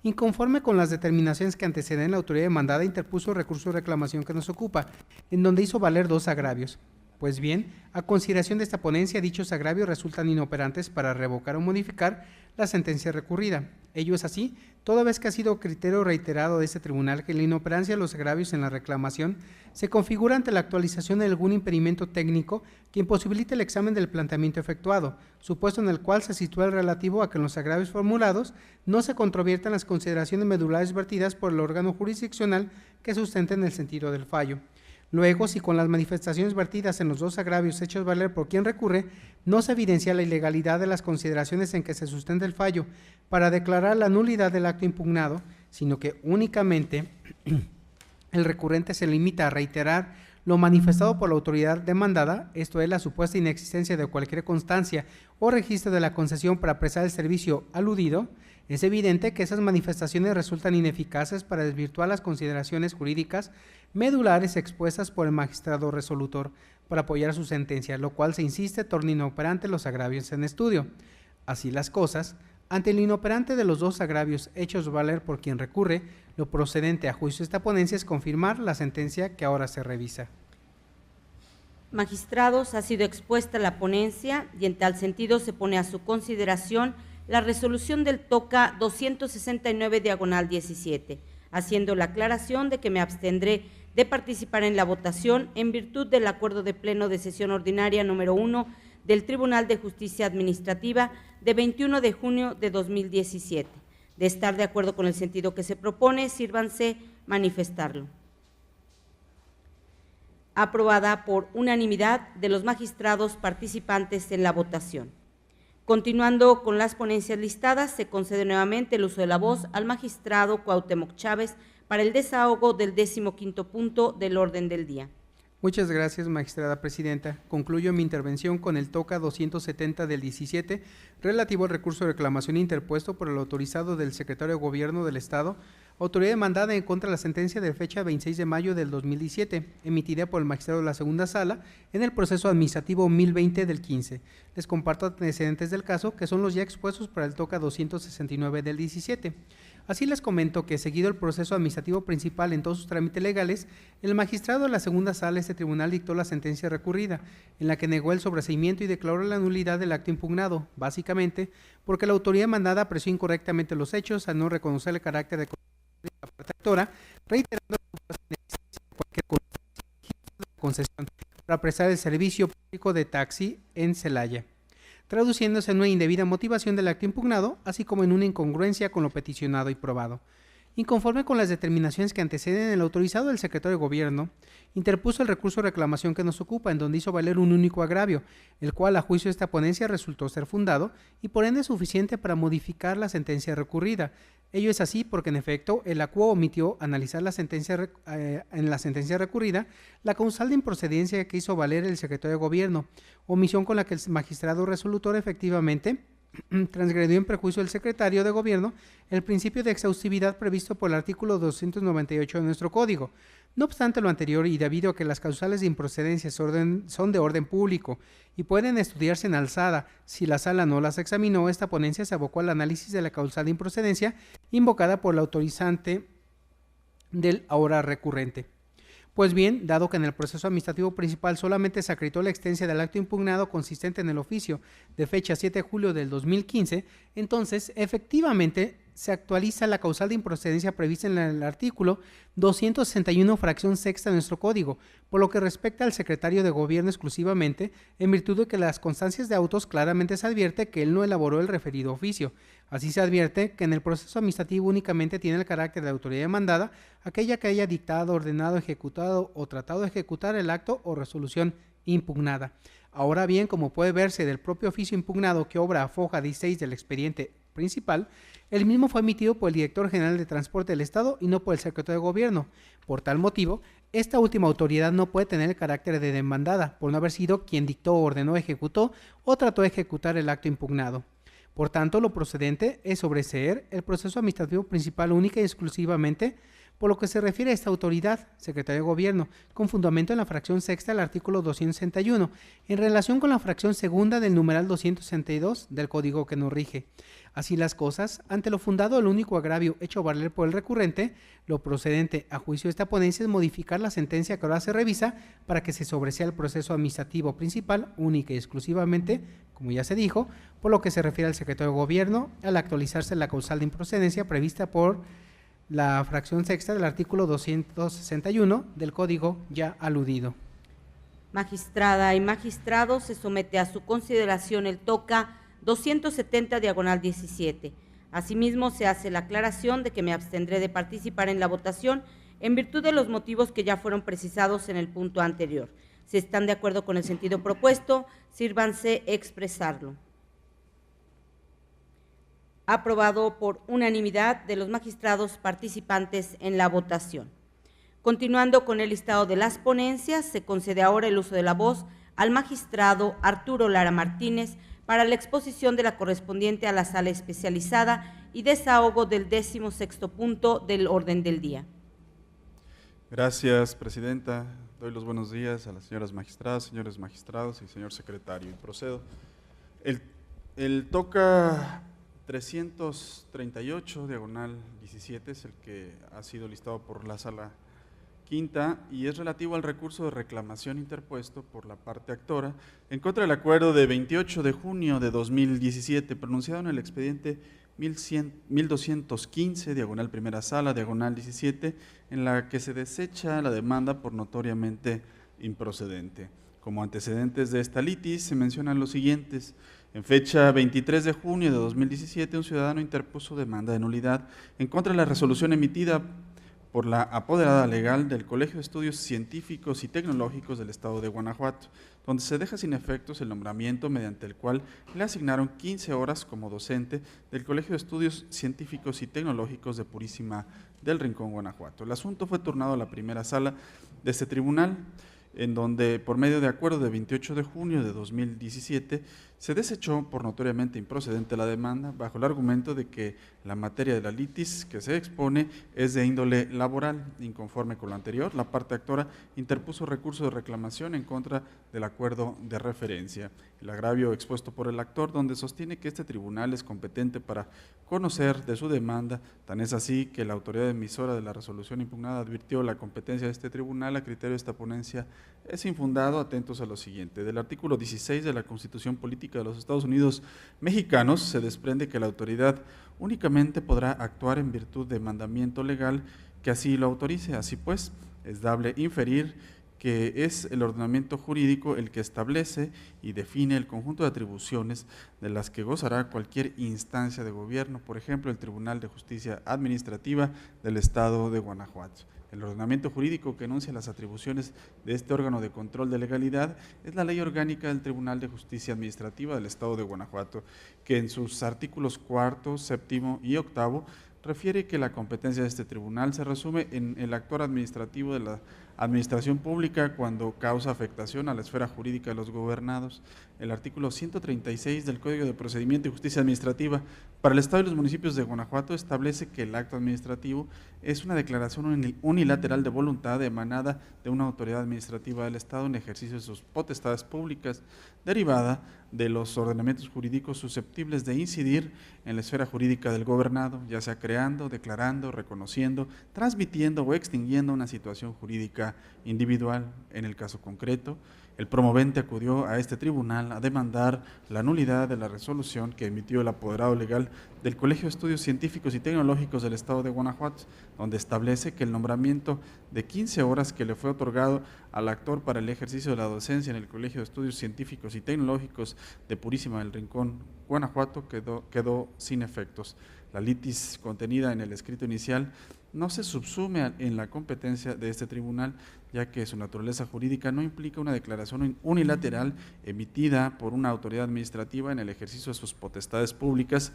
Inconforme con las determinaciones que anteceden, la autoridad demandada interpuso el recurso de reclamación que nos ocupa, en donde hizo valer dos agravios. Pues bien, a consideración de esta ponencia, dichos agravios resultan inoperantes para revocar o modificar la sentencia recurrida. Ello es así, toda vez que ha sido criterio reiterado de este tribunal que la inoperancia de los agravios en la reclamación se configura ante la actualización de algún impedimento técnico que imposibilite el examen del planteamiento efectuado, supuesto en el cual se sitúa el relativo a que en los agravios formulados no se controviertan las consideraciones medulares vertidas por el órgano jurisdiccional que sustenten el sentido del fallo. Luego, si con las manifestaciones vertidas en los dos agravios hechos valer por quien recurre, no se evidencia la ilegalidad de las consideraciones en que se sustenta el fallo para declarar la nulidad del acto impugnado, sino que únicamente el recurrente se limita a reiterar lo manifestado por la autoridad demandada, esto es la supuesta inexistencia de cualquier constancia o registro de la concesión para prestar el servicio aludido, es evidente que esas manifestaciones resultan ineficaces para desvirtuar las consideraciones jurídicas medulares expuestas por el magistrado resolutor para apoyar su sentencia, lo cual se insiste torna inoperante los agravios en estudio. Así las cosas, ante el inoperante de los dos agravios hechos valer por quien recurre, lo procedente a juicio de esta ponencia es confirmar la sentencia que ahora se revisa. Magistrados, ha sido expuesta la ponencia y en tal sentido se pone a su consideración la resolución del TOCA 269/17, haciendo la aclaración de que me abstendré de participar en la votación en virtud del acuerdo de pleno de sesión ordinaria número 1 del Tribunal de Justicia Administrativa de 21 de junio de 2017. De estar de acuerdo con el sentido que se propone, sírvanse manifestarlo. Aprobada por unanimidad de los magistrados participantes en la votación. Continuando con las ponencias listadas, se concede nuevamente el uso de la voz al magistrado Cuauhtémoc Chávez para el desahogo del 15º punto del orden del día. Muchas gracias, magistrada presidenta. Concluyo mi intervención con el TOCA 270/17, relativo al recurso de reclamación interpuesto por el autorizado del secretario de Gobierno del Estado, autoridad demandada en contra de la sentencia de fecha 26 de mayo del 2017, emitida por el magistrado de la segunda sala en el proceso administrativo 1020 del 15. Les comparto antecedentes del caso, que son los ya expuestos para el TOCA 269/17. Así les comento que, seguido el proceso administrativo principal en todos sus trámites legales, el magistrado de la segunda sala de este tribunal dictó la sentencia recurrida, en la que negó el sobreseimiento y declaró la nulidad del acto impugnado, básicamente porque la autoridad demandada apreció incorrectamente los hechos al no reconocer el carácter de la parte actora, reiterando la inexistencia de cualquier concesión para prestar el servicio público de taxi en Celaya, traduciéndose en una indebida motivación del acto impugnado, así como en una incongruencia con lo peticionado y probado. Inconforme con las determinaciones que anteceden, el autorizado del secretario de Gobierno interpuso el recurso de reclamación que nos ocupa, en donde hizo valer un único agravio, el cual a juicio de esta ponencia resultó ser fundado y por ende suficiente para modificar la sentencia recurrida. Ello es así porque, en efecto, el acuo omitió analizar en la sentencia recurrida la causal de improcedencia que hizo valer el secretario de Gobierno, omisión con la que el magistrado resolutor efectivamente transgredió en perjuicio del secretario de Gobierno el principio de exhaustividad previsto por el artículo 298 de nuestro Código. No obstante lo anterior, y debido a que las causales de improcedencia son de orden público y pueden estudiarse en alzada, si la sala no las examinó, esta ponencia se abocó al análisis de la causal de improcedencia invocada por el autorizante del ahora recurrente. Pues bien, dado que en el proceso administrativo principal solamente se acreditó la existencia del acto impugnado consistente en el oficio de fecha 7 de julio del 2015, entonces efectivamente se actualiza la causal de improcedencia prevista en el artículo 261 fracción sexta de nuestro Código, por lo que respecta al secretario de Gobierno exclusivamente, en virtud de que las constancias de autos claramente se advierte que él no elaboró el referido oficio. Así se advierte que en el proceso administrativo únicamente tiene el carácter de autoridad demandada aquella que haya dictado, ordenado, ejecutado o tratado de ejecutar el acto o resolución impugnada. Ahora bien, como puede verse del propio oficio impugnado que obra a foja 16 del expediente principal, el mismo fue emitido por el Director General de Transporte del Estado y no por el Secretario de Gobierno. Por tal motivo, esta última autoridad no puede tener el carácter de demandada, por no haber sido quien dictó, ordenó, ejecutó o trató de ejecutar el acto impugnado. Por tanto, lo procedente es sobreseer el proceso administrativo principal única y exclusivamente Por lo que se refiere a esta autoridad, Secretaría de Gobierno, con fundamento en la fracción sexta del artículo 261, en relación con la fracción segunda del numeral 262 del Código que nos rige. Así las cosas, ante lo fundado, el único agravio hecho valer por el recurrente, lo procedente a juicio de esta ponencia es modificar la sentencia que ahora se revisa para que se sobresea el proceso administrativo principal, única y exclusivamente, como ya se dijo, por lo que se refiere al Secretario de Gobierno, al actualizarse la causal de improcedencia prevista por la fracción sexta del artículo 261 del Código ya aludido. Magistrada y magistrado, se somete a su consideración el TOCA 270/17. Asimismo, se hace la aclaración de que me abstendré de participar en la votación en virtud de los motivos que ya fueron precisados en el punto anterior. Si están de acuerdo con el sentido propuesto, sírvanse expresarlo. Aprobado por unanimidad de los magistrados participantes en la votación. Continuando con el listado de las ponencias, se concede ahora el uso de la voz al magistrado Arturo Lara Martínez para la exposición de la correspondiente a la sala especializada y desahogo del 16º punto del orden del día. Gracias, presidenta. Doy los buenos días a las señoras magistradas, señores magistrados y señor secretario. Y procedo. El TOCA 338/17 es el que ha sido listado por la sala quinta y es relativo al recurso de reclamación interpuesto por la parte actora en contra del acuerdo de 28 de junio de 2017 pronunciado en el expediente 1215, diagonal primera sala, diagonal 17, en la que se desecha la demanda por notoriamente improcedente. Como antecedentes de esta litis se mencionan los siguientes. En fecha 23 de junio de 2017, un ciudadano interpuso demanda de nulidad en contra de la resolución emitida por la apoderada legal del Colegio de Estudios Científicos y Tecnológicos del Estado de Guanajuato, donde se deja sin efectos el nombramiento mediante el cual le asignaron 15 horas como docente del Colegio de Estudios Científicos y Tecnológicos de Purísima del Rincón, Guanajuato. El asunto fue turnado a la primera sala de este tribunal, en donde, por medio de acuerdo de 28 de junio de 2017, se desechó por notoriamente improcedente la demanda bajo el argumento de que la materia de la litis que se expone es de índole laboral. Inconforme con lo anterior, la parte actora interpuso recurso de reclamación en contra del acuerdo de referencia. El agravio expuesto por el actor, donde sostiene que este tribunal es competente para conocer de su demanda, tan es así que la autoridad emisora de la resolución impugnada advirtió la competencia de este tribunal a criterio de esta ponencia es infundado. Atentos a lo siguiente. Del artículo 16 de la Constitución Política de los Estados Unidos Mexicanos se desprende que la autoridad únicamente podrá actuar en virtud de mandamiento legal que así lo autorice. Así pues, es dable inferir que es el ordenamiento jurídico el que establece y define el conjunto de atribuciones de las que gozará cualquier instancia de gobierno, por ejemplo, el Tribunal de Justicia Administrativa del Estado de Guanajuato. El ordenamiento jurídico que enuncia las atribuciones de este órgano de control de legalidad es la Ley Orgánica del Tribunal de Justicia Administrativa del Estado de Guanajuato, que en sus artículos 4, 7 y 8 refiere que la competencia de este tribunal se resume en el actor administrativo de la administración pública cuando causa afectación a la esfera jurídica de los gobernados. El artículo 136 del Código de Procedimiento y Justicia Administrativa para el Estado y los municipios de Guanajuato establece que el acto administrativo es una declaración unilateral de voluntad emanada de una autoridad administrativa del Estado en ejercicio de sus potestades públicas, derivada de los ordenamientos jurídicos susceptibles de incidir en la esfera jurídica del gobernado, ya sea creando, declarando, reconociendo, transmitiendo o extinguiendo una situación jurídica individual. En el caso concreto, el promovente acudió a este tribunal a demandar la nulidad de la resolución que emitió el apoderado legal del Colegio de Estudios Científicos y Tecnológicos del Estado de Guanajuato, donde establece que el nombramiento de 15 horas que le fue otorgado al actor para el ejercicio de la docencia en el Colegio de Estudios Científicos y Tecnológicos de Purísima del Rincón, Guanajuato, quedó sin efectos. La litis contenida en el escrito inicial no se subsume en la competencia de este tribunal, ya que su naturaleza jurídica no implica una declaración unilateral emitida por una autoridad administrativa en el ejercicio de sus potestades públicas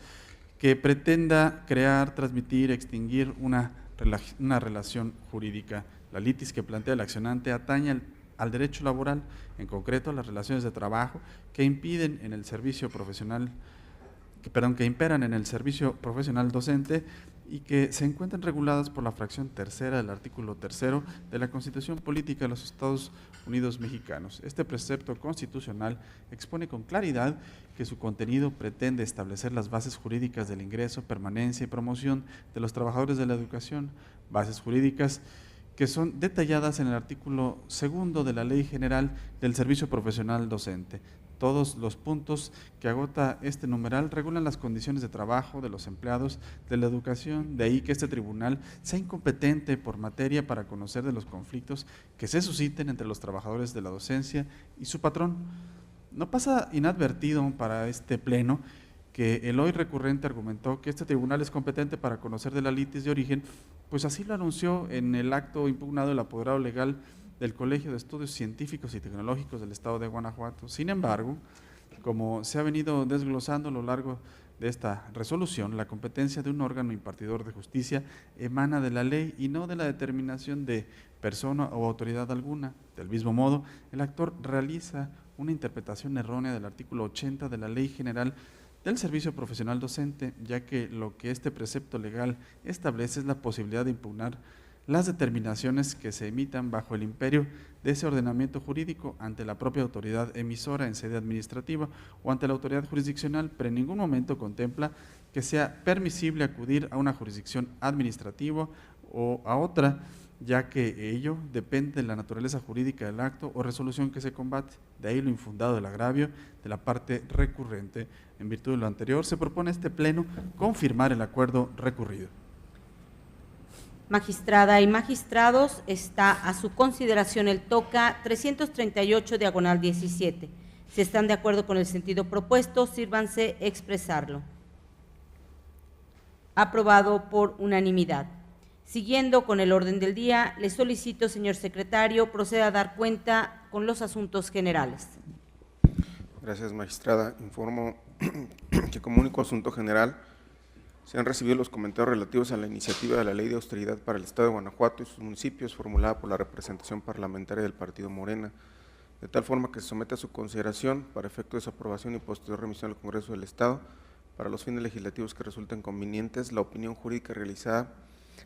que pretenda crear, transmitir, extinguir una relación jurídica. La litis que plantea el accionante atañe al derecho laboral, en concreto a las relaciones de trabajo que imperan en el servicio profesional docente y que se encuentran reguladas por la fracción tercera del artículo 3º de la Constitución Política de los Estados Unidos Mexicanos. Este precepto constitucional expone con claridad que su contenido pretende establecer las bases jurídicas del ingreso, permanencia y promoción de los trabajadores de la educación, bases jurídicas que son detalladas en el artículo 2 de la Ley General del Servicio Profesional Docente. Todos los puntos que agota este numeral regulan las condiciones de trabajo de los empleados de la educación, de ahí que este tribunal sea incompetente por materia para conocer de los conflictos que se susciten entre los trabajadores de la docencia y su patrón. No pasa inadvertido para este pleno que el hoy recurrente argumentó que este tribunal es competente para conocer de la litis de origen, pues así lo anunció en el acto impugnado el apoderado legal del Colegio de Estudios Científicos y Tecnológicos del Estado de Guanajuato. Sin embargo, como se ha venido desglosando a lo largo de esta resolución, la competencia de un órgano impartidor de justicia emana de la ley y no de la determinación de persona o autoridad alguna. Del mismo modo, el actor realiza una interpretación errónea del artículo 80 de la Ley General del Servicio Profesional Docente, ya que lo que este precepto legal establece es la posibilidad de impugnar las determinaciones que se emitan bajo el imperio de ese ordenamiento jurídico ante la propia autoridad emisora en sede administrativa o ante la autoridad jurisdiccional, pero en ningún momento contempla que sea permisible acudir a una jurisdicción administrativa o a otra, ya que ello depende de la naturaleza jurídica del acto o resolución que se combate. De ahí lo infundado del agravio de la parte recurrente. En virtud de lo anterior, se propone a este pleno confirmar el acuerdo recurrido. Magistrada y magistrados, está a su consideración el TOCA 338 diagonal 17. Si están de acuerdo con el sentido propuesto, sírvanse expresarlo. Aprobado por unanimidad. Siguiendo con el orden del día, le solicito, señor secretario, proceda a dar cuenta con los asuntos generales. Gracias, magistrada. Informo que como único asunto general se han recibido los comentarios relativos a la iniciativa de la Ley de Austeridad para el Estado de Guanajuato y sus municipios formulada por la representación parlamentaria del Partido Morena, de tal forma que se somete a su consideración para efecto de su aprobación y posterior remisión al Congreso del Estado para los fines legislativos que resulten convenientes la opinión jurídica realizada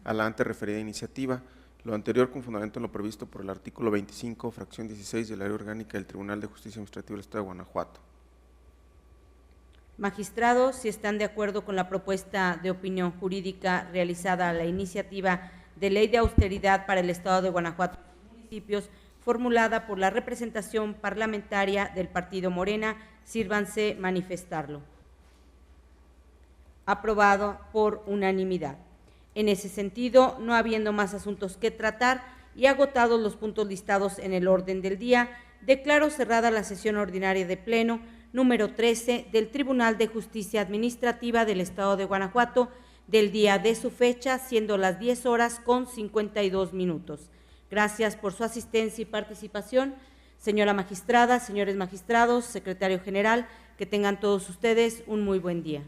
a la antes referida iniciativa, lo anterior con fundamento en lo previsto por el artículo 25, fracción 16 de la Ley Orgánica del Tribunal de Justicia Administrativa del Estado de Guanajuato. Magistrados, si están de acuerdo con la propuesta de opinión jurídica realizada a la iniciativa de Ley de Austeridad para el Estado de Guanajuato y sus municipios, formulada por la representación parlamentaria del Partido Morena, sírvanse manifestarlo. Aprobado por unanimidad. En ese sentido, no habiendo más asuntos que tratar y agotados los puntos listados en el orden del día, declaro cerrada la sesión ordinaria de Pleno número 13 del Tribunal de Justicia Administrativa del Estado de Guanajuato del día de su fecha, siendo las 10:52. Gracias por su asistencia y participación. Señora magistrada, señores magistrados, secretario general, que tengan todos ustedes un muy buen día.